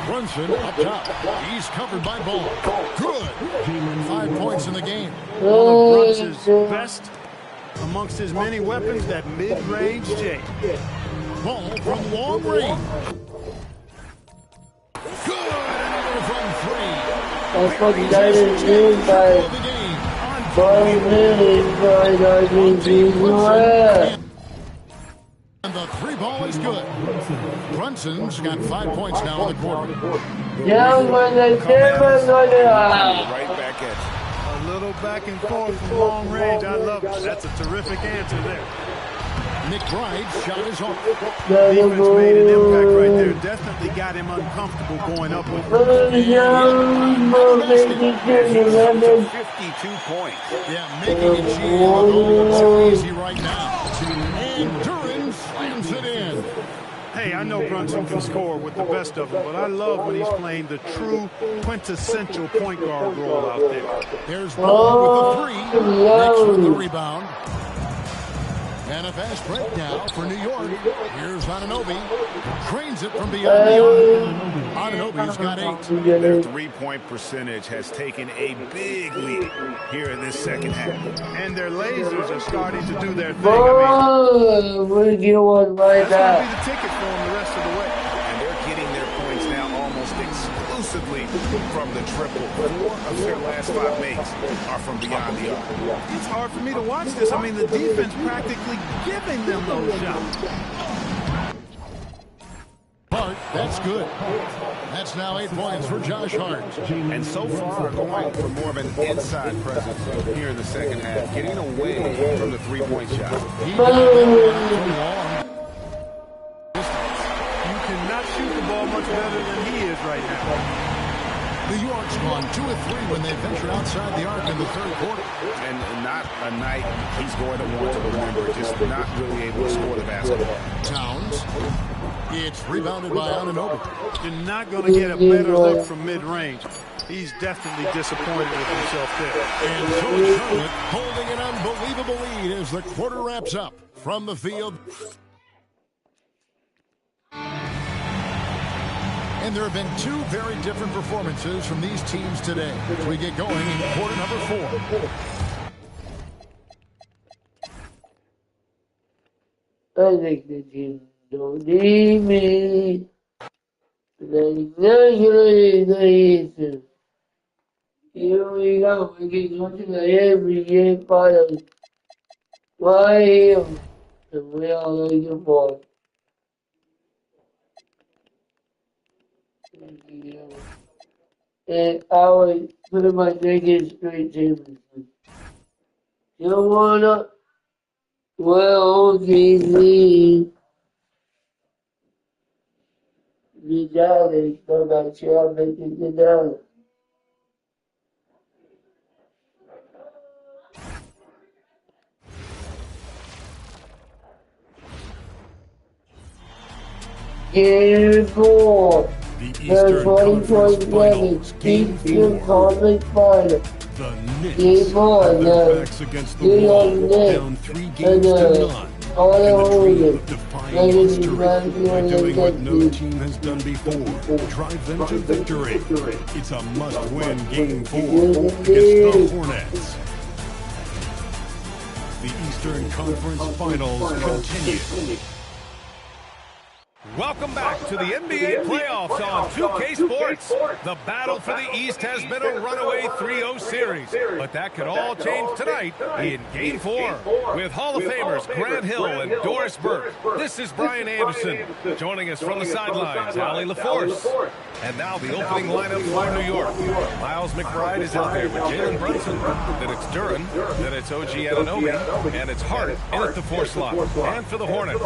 J: Brunson up top. He's covered by Ball. Good. 5 points in the game.
D: One of Brunson's best amongst his many weapons, that mid-range J.
J: Ball from long range. Good. Another from three.
A: That's what United did by
J: and the three ball is good. Brunson's got 5 points now in the quarter.
K: Right back at
D: you. A little back and forth from long range. I love it. That's a terrific answer there.
J: McBride's shot is off.
D: Defense made an impact right there. Definitely got him uncomfortable going up with
K: 52 points.
J: Yeah, making it seem so easy right now. And Duran slams it in.
D: Hey, I know Brunson can score with the best of them, but I love when he's playing the true quintessential point guard role out there.
J: There's Ball with the three. Next with the rebound. And a fast break now for New York. Here's Anunoby. Cranes it from beyond the arc. Anunoby's got 8.
K: Their three-point percentage has taken a big lead here in this second half.
D: And their lasers are starting to do their thing.
A: We'll get one right
D: that's
A: now.
D: going to be the ticket for them the rest of the way.
K: And they're getting their points now almost exclusively from the triple. 4 of their last 5 makes are from beyond the arc.
D: It's hard for me to watch this. I mean, the defense practically giving them those shots.
J: Hart, that's good. That's now 8 points for Josh Hart.
K: And so far, going for more of an inside presence here in the second half, getting away from the three-point shot.
J: He got that from long.
D: You cannot shoot the ball much better than he is right now.
J: New York's gone 2 of 3 when they ventured outside the arc in the third quarter.
K: And not a night he's going to want to remember, just not really able to score the basketball.
J: Towns It's rebounded by Anunoby.
D: You're not going to get a better look from mid-range. He's definitely disappointed with himself there.
J: And George Charlotte holding an unbelievable lead as the quarter wraps up from the field. And there have been two very different performances from these teams today as we get going in quarter number 4.
A: I think the team don't need me. They naturally need to. Here we go. We can go to the NBA finals. Right here. And we are looking for it. And I would put my niggas straight Jameson. You wanna? Well, easy. You got it. Go back to your making it down. Game 4.
B: The Eastern Conference Finals, Game 4.
A: Conference Finals.
B: The Knicks
A: Game 1.
B: have their backs against the wall, down 3 games to none. And the dream of defying history by doing what no team has done before, drive them to victory. It's a must-win Game 4 against the Hornets. The Eastern Conference Finals continue.
C: Welcome back to the NBA playoffs on 2K Sports. The battle for the East has been a runaway 3-0 series, but that could all change tonight in Game 4. With Hall of Famers Grant Hill and Doris Burke, this is Brian Anderson. Joining us from the sidelines, Allie LaForce. And now the opening lineup for New York. Miles McBride is out there with Jalen Brunson. Then it's Duran. Then it's OG Anunoby. And it's Hart in at the 4 slot. And for the Hornets,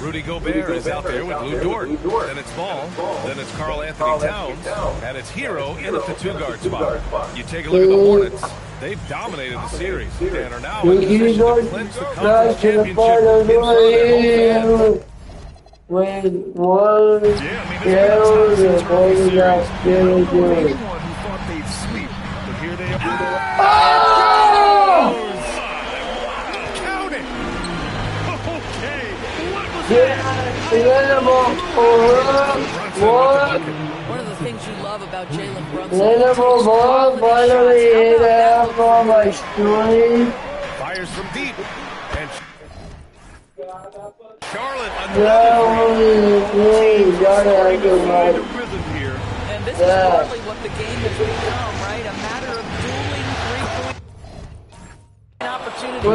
C: Rudy Gobert is out there with Lou Dort. Then it's Ball. Then it's Karl Anthony Towns. And it's Hero in at the 2-guard spot. You take a look at the Hornets. They've dominated the series and are now in position to clinch the conference championship.
A: When one
D: series. Anyone who thought they'd sweep, but here they are. Count it. Okay.
E: One of the things you love about Jalen Brunson.
A: Finally hit out for my stream.
C: Fires from deep. And Charlotte
E: and this is partly what the game has become, right? A matter of dueling three-point opportunities.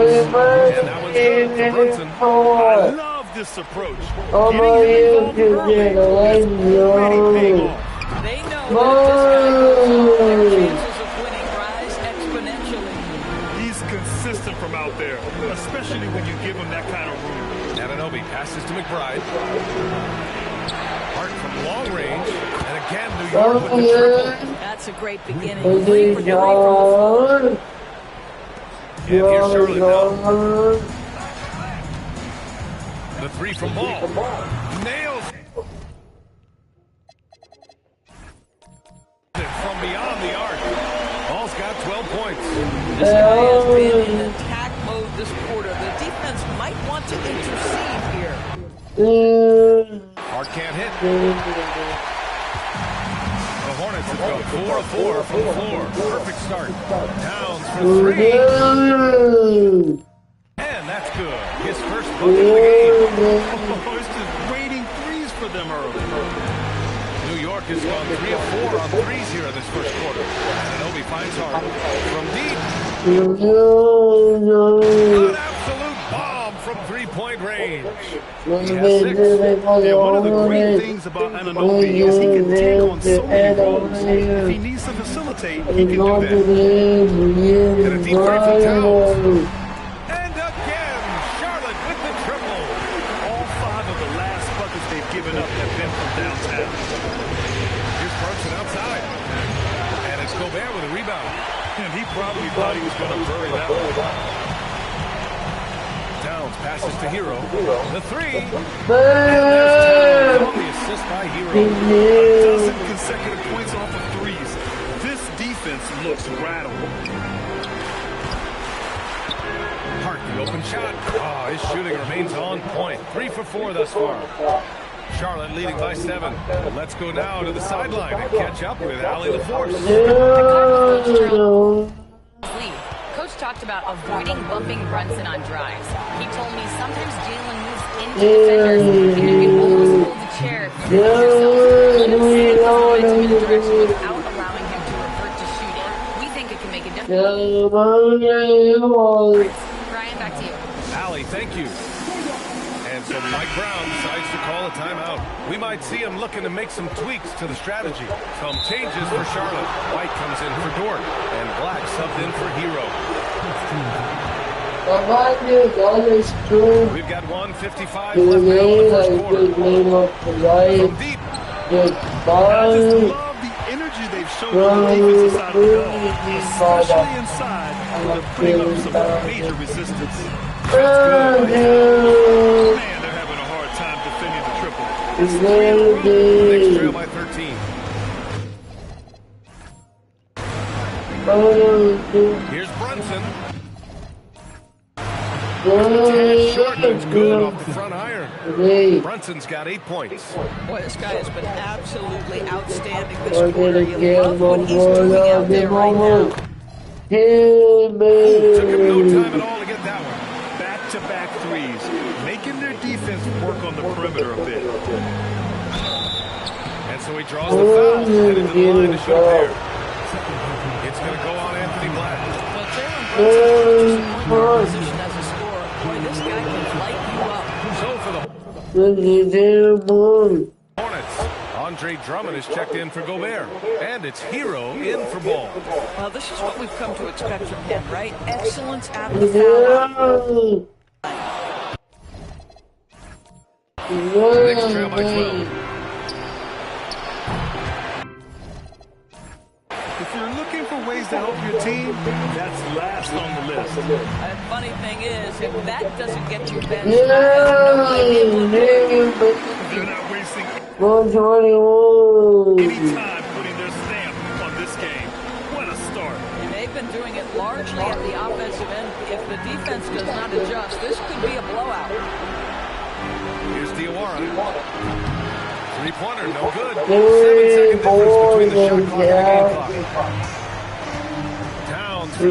C: And that one's good for Brunson.
D: I love this approach.
A: Oh
D: Getting him involved early is already paying off.
E: They know that their chances of winning rise exponentially.
D: He's consistent from out there, especially when you give him that kind of room.
C: Anunoby passes to McBride. Hart from long range. And again, New York with the triple.
E: That's a great beginning. 3 for 3 from the
C: And here's Charlotte now. The 3 from Ball. Nails it from beyond the arc. Ball's got 12 points.
E: This guy has been in attack mode this quarter. The defense might want to intercede here.
C: Hart can't hit. The Hornets have gone 4 of 4 from the floor. Perfect start. Towns for 3. And that's good. His first bucket of the game.
D: It's just raining threes for them early.
C: New York has gone 3 of 4 on threes here in this first quarter. Anunoby finds Hart from deep. An absolute bomb from 3-point range. He has 6.
D: Yeah, one of the great things about Anunoby is he can take on so many roles. If he needs to facilitate, he can do that.
C: And a deep 3 from Towns. And again, Charlotte with the triple.
D: All 5 of the last buckets they've given up have been from downtown.
C: Here's Brunson outside. And it's Gobert with a rebound.
D: And he probably thought he was going to bury that one.
C: Towns passes to Hero. The 3. assist by Hero.
D: A dozen consecutive points off of threes. This defense looks rattled.
C: Hart, the open shot. Oh, his shooting remains on point. 3 for 4 thus far. Charlotte leading by 7. Let's go now to the sideline and catch up with Allie LaForce.
F: Coach talked about avoiding bumping Brunson on drives. He told me sometimes Jalen moves into defenders and you can almost hold the chair if you push yourself. In the direction without allowing him to revert to shooting. We think it can make a difference. Brian, back to you.
C: Allie, thank you. And so Mike Brown decides to call a timeout. We might see him looking to make some tweaks to the strategy. Some changes for Charlotte. White comes in for Dort, and Black subbed in for Hero. We've got 1:55 left now in the first quarter. From deep.
D: I just love the energy they've shown on the defensive side of the ball, especially inside, where they're putting up some major resistance. That's good. Man, they're having a hard time defending the triple. It's 3 in a row.
C: Next trail by 13. Here's Brunson. Short, it's good off the front iron. Brunson's got 8 points.
E: Boy, this guy has been absolutely outstanding this quarter. You love what he's doing out there right now.
C: Took him no time at all to get that one.
D: Back-to-back threes, making their defense work on the perimeter a bit.
C: And so he draws the foul, headed to the line to shoot there. It's going to go on Anthony Black.
E: Well, Jalen Brunson's position as a scorer. Boy, this guy can light you up.
C: So for the Hornets, Andre Drummond is checked in for Gobert. And it's Hero in for Ball.
E: Well, this is what we've come to expect from him, right? Excellence at the foul line.
C: Next trail by 12.
D: If you're looking for ways to help your team, that's last on the list.
E: And funny thing is, if that doesn't get you benched, I have no idea what will.
D: They're not wasting any time putting their stamp on this game. What a start.
E: And they've been doing it largely at the offensive end. If the defense does not adjust, this could be a blowout.
C: Here's Diawara. Three-pointer, no good. 7-second difference between the shot clock and the game clock. Towns for 3.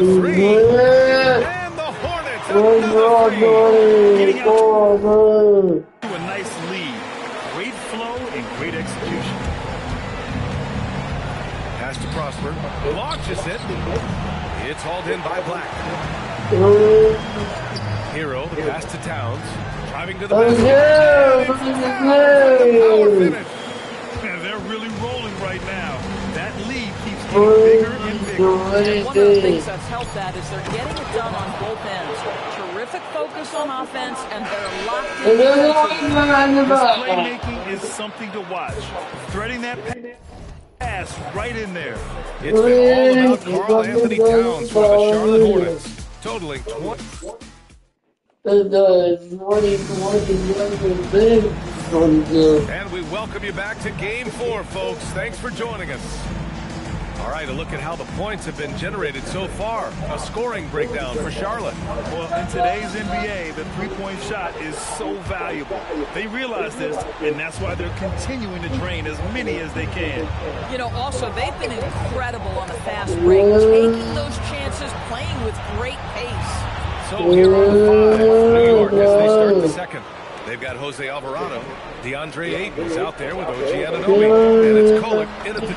C: And the Hornets another 3.
D: Getting out to a nice lead. Great flow and great execution.
C: Pass to Prosper. Launches it. It's hauled in by Black. Hero, the pass to Towns. Driving to the basket. Power finish.
D: And they're really rolling right now. That lead keeps getting bigger and bigger.
E: One of the things that's helped that is they're getting it done on both ends. Terrific focus on offense, and they're locked in defensively.
D: This playmaking is something to watch. Threading that pass right in there.
C: It's been all about Karl Anthony Towns for the Charlotte Hornets, totaling 20. And we welcome you back to Game 4, folks. Thanks for joining us. All right, a look at how the points have been generated so far. A scoring breakdown for Charlotte.
D: Well, in today's NBA, the three-point shot is so valuable. They realize this, and that's why they're continuing to drain as many as they can.
E: You know, also, they've been incredible on the fast break, taking those chances, playing with great pace.
C: So here are the 5 for New York as they start the second. They've got Jose Alvarado. DeAndre Ayton is out there with OG Anunoby. And it's Kolek in at the 2.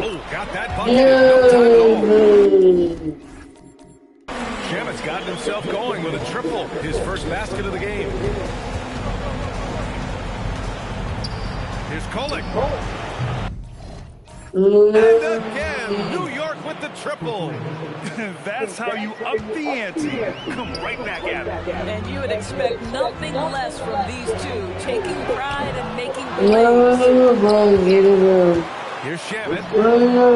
C: Oh, got that bucket in no time at all. Shamit's gotten himself going with a triple. His first basket of the game. Here's Kolek. And again, New York with the triple.
D: That's how you up the ante. Come right back at it.
E: And you would expect nothing less from these two, taking pride and making plays.
C: Here's Shamit.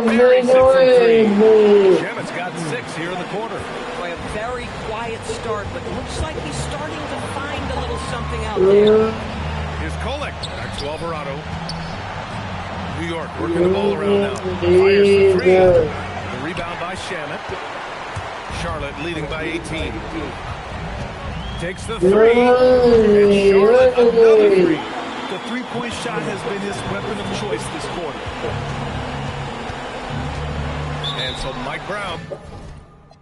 C: Very 6 from 3. Shamit's got 6 here in the quarter.
E: Boy, a very quiet start, but looks like he's starting to find a little something out there.
C: Here's Kolek. Back to Alvarado. New York working the ball around now. Fires the three. The rebound by Shamit. Charlotte leading by 18. Takes the three. And Charlotte another three.
D: The three-point shot has been his weapon of choice this quarter.
C: And so Mike Brown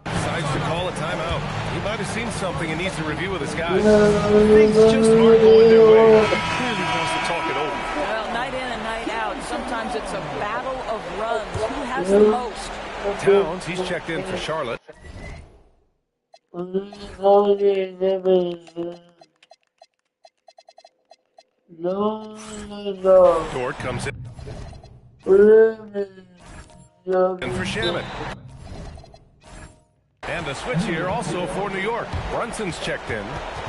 C: decides to call a timeout. He might have seen something and needs to review with his guys.
D: Things just aren't going their way. He clearly wants to talk it over.
E: Well, night in and night out, sometimes it's a battle of runs. Who has the most?
C: Towns, he's checked in for Charlotte. Dort comes in. And for Shamit. And a switch here also for New York. Brunson's checked in.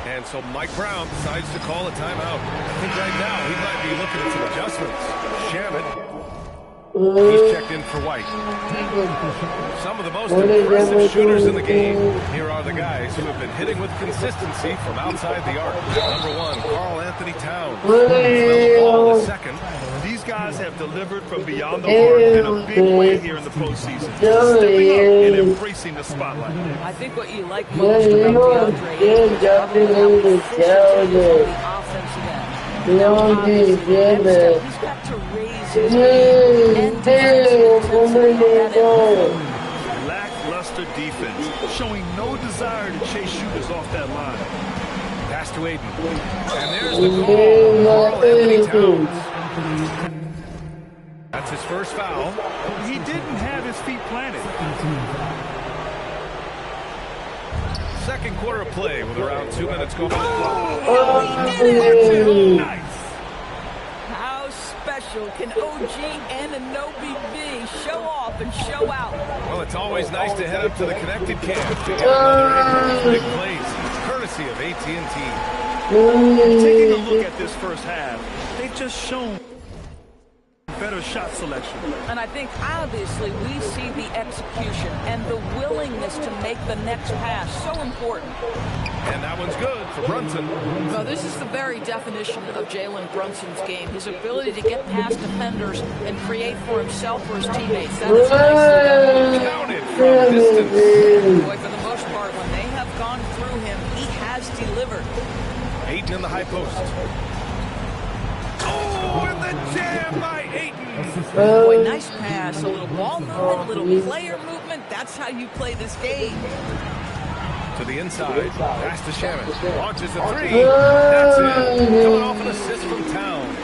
C: And so Mike Brown decides to call a timeout. I think right now he might be looking at some adjustments. Shamit. He's checked in for White. Some of the most impressive shooters in the game. Here are the guys who have been hitting with consistency from outside the arc. Number 1, Karl Anthony Towns. Ball the second.
D: These guys have delivered from beyond the arc in a big way here in the postseason. Stepping up and embracing the spotlight.
E: I think what you like most about DeAndre is how efficient he is on the offensive end. He's got to raise his game and
D: Lackluster defense, showing no desire to chase shooters off that line.
C: Pass to Aiden. And there's the goal. Karl Anthony Towns. That's his first foul.
D: He didn't have his feet planted.
C: Second quarter of play with around 2 minutes going.
E: Nice. How special can OG and Anobi be? Show off and show out.
C: Well, it's always nice to head up to the connected camp to get another big plays, courtesy of AT&T.
D: Taking a look at this first half, they've just shown better shot selection.
E: And I think obviously we see the execution and the willingness to make the next pass so important.
C: And that one's good for Brunson.
E: Well, this is the very definition of Jalen Brunson's game. His ability to get past defenders and create for himself or his teammates. That is nicely done.
C: Counted from distance.
E: Boy, for the most part, when they have gone through him, he has delivered.
C: Ayton in the high post. Oh, and the jam by Ayton.
E: Boy, nice pass. A little ball movement, a little player movement. That's how you play this game.
C: To the inside. Pass to Shamit. Launches a three. That's it. Coming off an assist from Towns.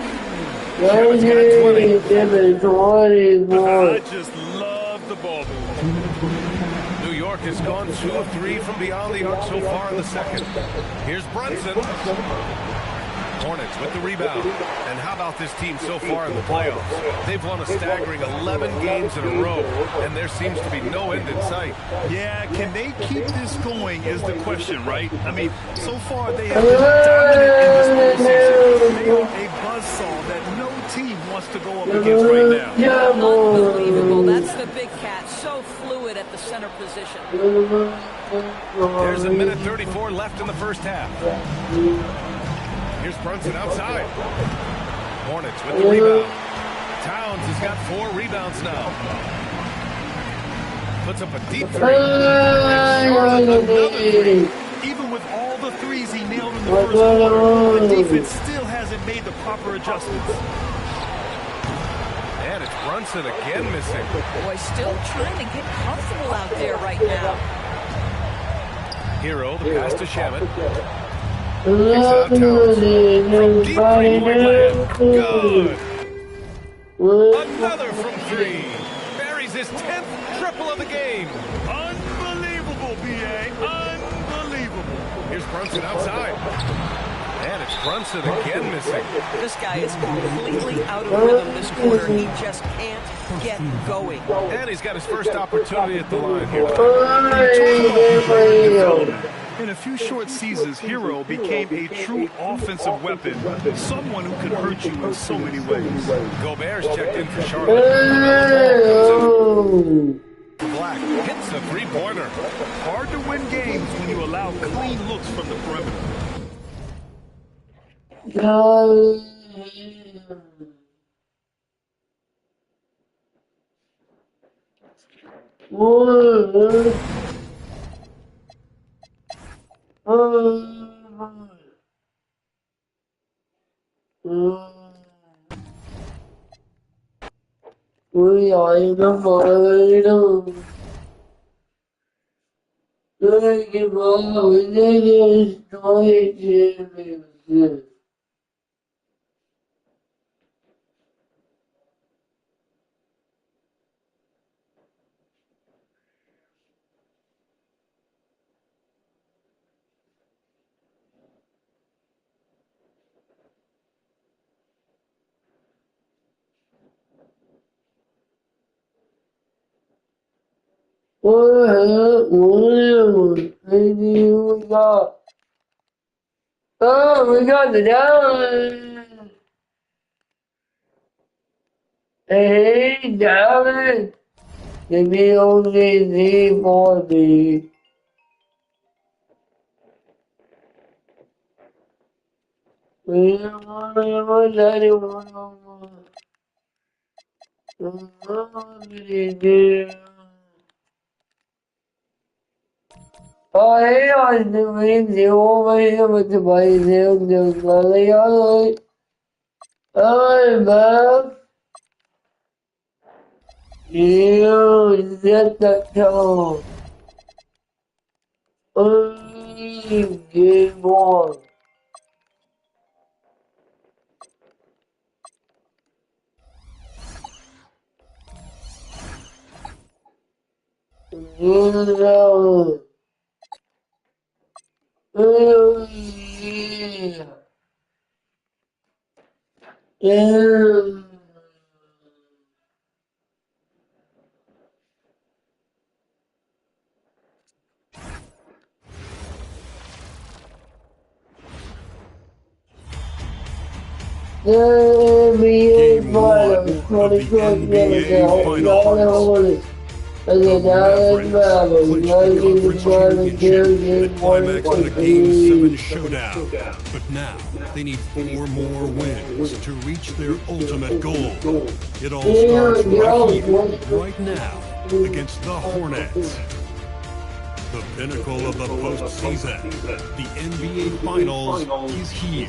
C: Shamit's got 20.
D: I just love the ball move.
C: New York has gone 2 of 3 from beyond the arc so far in the second. Here's Brunson. Hornets with the rebound. And how about this team so far in the playoffs? They've won a staggering 11 games in a row, and there seems to be no end in sight.
D: Yeah, can they keep this going is the question, right? I mean, so far they have been dominant in this postseason. They are a buzzsaw that no team wants to go up against right now.
E: Unbelievable. That's the big cat. So fluid at the center position.
C: There's a minute 34 left in the first half. Here's Brunson outside. Hornets with the rebound. Towns has got 4 rebounds now. Puts up a deep three. Another three.
D: Even with all the threes he nailed in the first quarter, the defense still hasn't made the proper adjustments.
C: And it's Brunson again missing.
E: Boy, still trying to get comfortable out there right now.
C: Hero, the pass to Shamit. Kicks it out Towns. From deep three-point land. Good. Another from 3. Buries his 10th triple of the game.
D: Unbelievable, B.A. Unbelievable.
C: Here's Brunson outside. And it's Brunson again missing.
E: This guy is completely out of rhythm this quarter. He just can't get going.
C: And he's got his first opportunity at the line here.
D: In a few short seasons, Hero became a true offensive weapon, someone who could hurt you in so many ways.
C: Gobert's checked in for Charlotte. Black hits a three-pointer.
D: Hard to win games when you allow clean looks from the perimeter.
A: We are in the morning. Thank you, Mom. We need to destroy Jesus. We got the down. Hey, darling. Give me only the body. We want daddy Oh, hey, I'm doing the over with the boys. Oh, Bob. You get that toe. Oh, game on. Oh, yeah. Yeah.
B: Game 1 of the NBA Finals. The Mavericks clinched the conference championship and climaxed in a Game 7 showdown. But now, they need 4 more wins to reach their ultimate goal. It all starts right here, right now, against the Hornets. The pinnacle of the postseason, the NBA Finals, is here.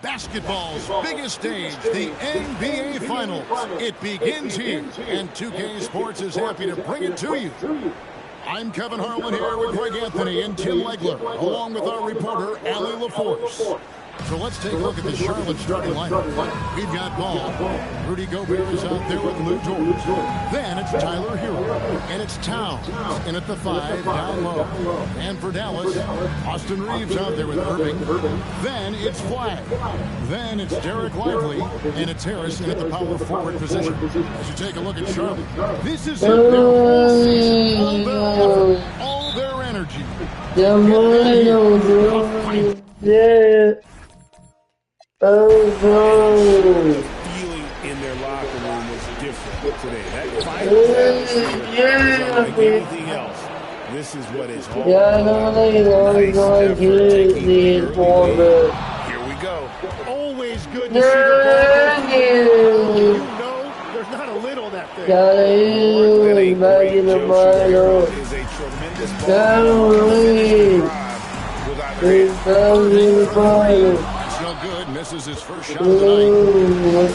J: Basketball's biggest stage, the NBA Finals. It begins here, and 2K Sports is happy to bring it to you. I'm Kevin Harlan here with Greg Anthony and Tim Legler, along with our reporter, Ali LaForce. So let's take a look at the Charlotte starting lineup. We've got Ball. Rudy Gobert is out there with Lou Dort. Then it's Tyler Hero. And it's Towns in at the 5 down low. And for Dallas, Austin Reeves out there with Irving. Then it's Flag. Then it's Derek Lively. And it's Harris in at the power forward position. As you take a look at Charlotte, this is their whole season. All their effort, all their energy.
K: The feeling in their locker room was different today. That finals atmosphere is unlike anything else. This is what is all about. Nice effort taking the early lead. Here we go.
L: Always good to see the ball. You know there's not a lid on that thing.
K: More than a great Joe is a tremendous ball.
J: It's no good. Misses his first shot of the night.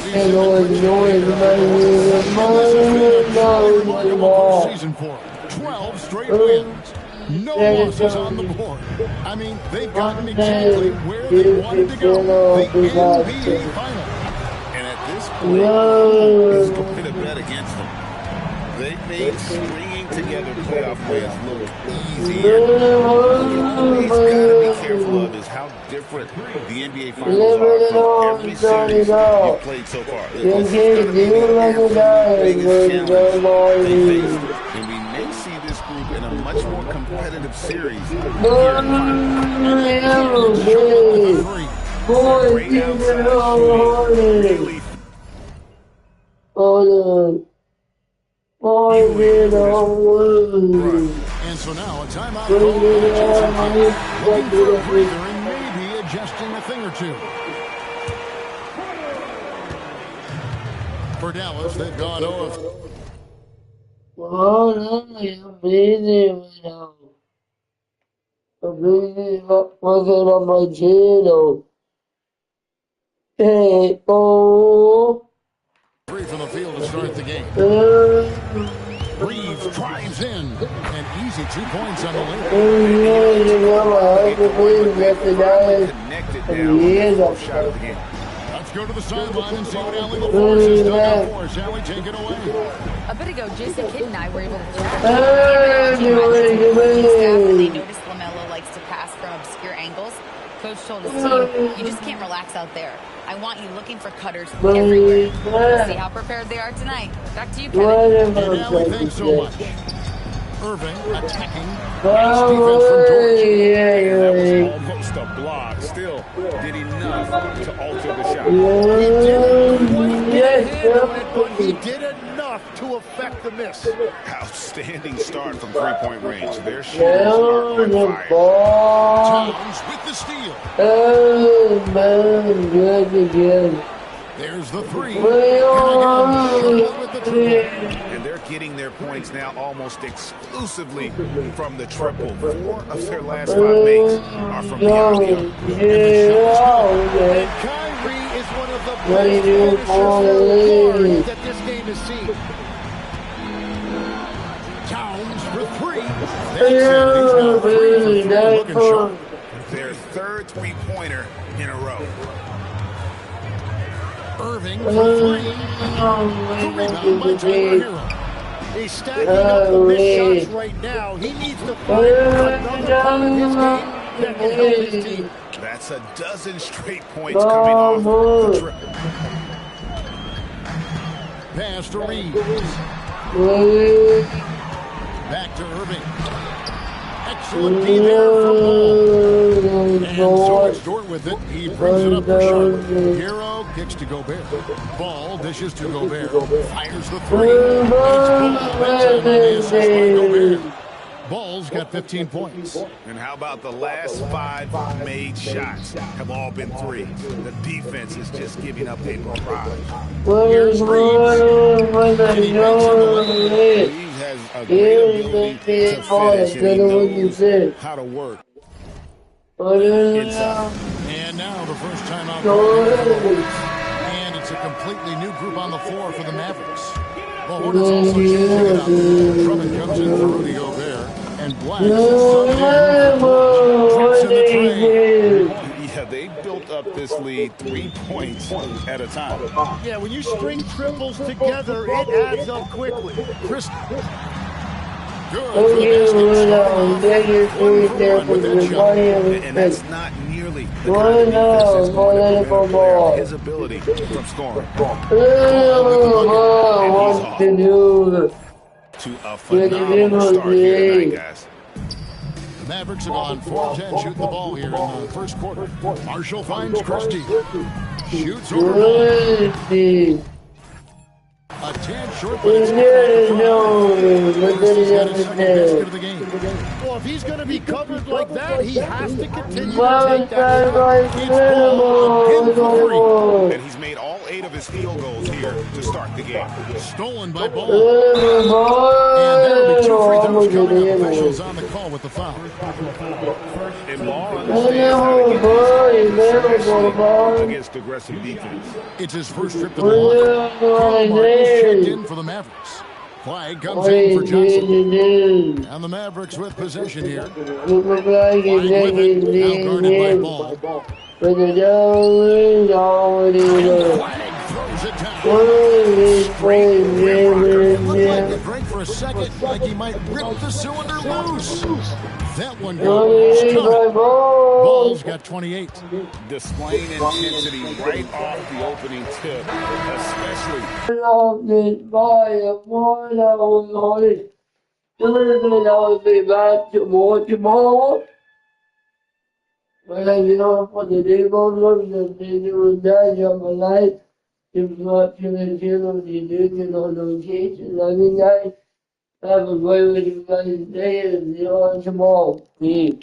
J: Season for him. 12 straight wins. No losses on the board. I mean, they've gotten exactly where they wanted to go. The NBA Finals.
K: And at this point, he's going to bet against them. They made stringing together playoff wins look easier. What you always got to be careful of is how different the NBA Finals are from every series you've played so far. This is going to be the absolute biggest challenge they face. And we may see this group in a much more competitive series here in the
J: And so now a timeout looking for a breather and maybe adjusting a thing or two. For Dallas, they've gone 0
A: Oh, no, I'm busy right now. I'm busy working on my channel. Hey, oh.
J: 3 from the field to start the game. Reeves drives in. And easy 2 points on the lane. Let's go to the sideline and see what Allie LaForce has done up for us. Allie, take it away.
F: A bit ago, Jason Kidd and I were able to chat. They noticed LaMelo likes to pass from obscure angles. Coach told his team, you just can't relax out there. I want you looking for cutters everywhere. We'll see how prepared they are tonight. Back to you, Kevin.
J: And Allie, thanks so much. Irving attacking. Nice defense from George.
K: That was almost a block. Still did enough to alter the shot.
L: He didn't quite get a hit on it, but he did enough to affect the miss.
K: Outstanding start from three-point range. Their shooters are on fire.
J: Towns with the steal.
A: Oh, man, good again.
J: There's the 3.
A: Oh,
J: With the triple.
K: And they're getting their points now almost exclusively from the triple. 4 of their last 5 makes are from beyond the arc.
L: And Kyrie is one of the best finishers that this game has seen.
J: Towns for 3. That's it. He's now 3 for 3. Looking sharp.
K: Their third three-pointer in a row.
J: Irving for 3. The rebound by Tyler Hero.
L: He's stacking up the missed shots right now. He needs to find another part of his game that can help his team.
K: That's a dozen straight points coming off the triple.
J: Pass to Reeves. Back to Irving. Excellent D there from Ball. And so it's Dort with it. He brings it up for Charlotte. Hero kicks to Gobert. Ball dishes to Gobert. Fires the 3. It's Ball. That's on the assist by Gobert. Ball's got 15 points.
K: And how about the last 5 made shots have all been threes? The defense is just giving up a barrage.
J: Here's Reeves. And he makes it 11.
K: Reeves has a great ability to finish, and he knows how to work. Inside.
J: And now the first time out. And it's a completely new group on the floor for the Mavericks. The Hornets also changing it up. Drummond comes in for Rudy Gobert. And Black drops in the tray.
K: Yeah, they built up this lead 3 points at a time.
L: Yeah, when you string triples together, it adds up quickly.
J: Chris. Good.
K: And that's not nearly the kind of defense that's going to prevent a player his ability from scoring. To a phenomenal start here tonight, guys.
J: The Mavericks have gone 4 of 10 shooting the ball here in the first quarter. Marshall finds Christie. Shoots over ball. A tad short, but it's Christie's got his second basket of the game.
L: Well, if he's going to be covered like that, he has to continue to take that shot.
J: It's Ball in for 3.
K: And he's made all 8 of his field goals here to start the game.
J: Stolen by Ball. And that'll be 2 free throws coming up. Officials on the call with the foul.
K: And Ball understands how to get these guys, especially against aggressive defense.
J: It's his first trip to the line. Carl Martin's checked in for the Mavericks. Flag comes in for Johnson. And the Mavericks with possession here. Flag with it, now guarded by Ball. And Flag throws it down. Straight looked like it drank for a second, like he might rip the cylinder loose. That one goes. Ball's got 28.
K: Displaying intensity right off the opening tip, especially.
A: I'll be back tomorrow. When I get off on the day goes on, the day was that of my life. If not to the channel, the union on location. I mean, I have a great with you guys today and see you on tomorrow. Peace.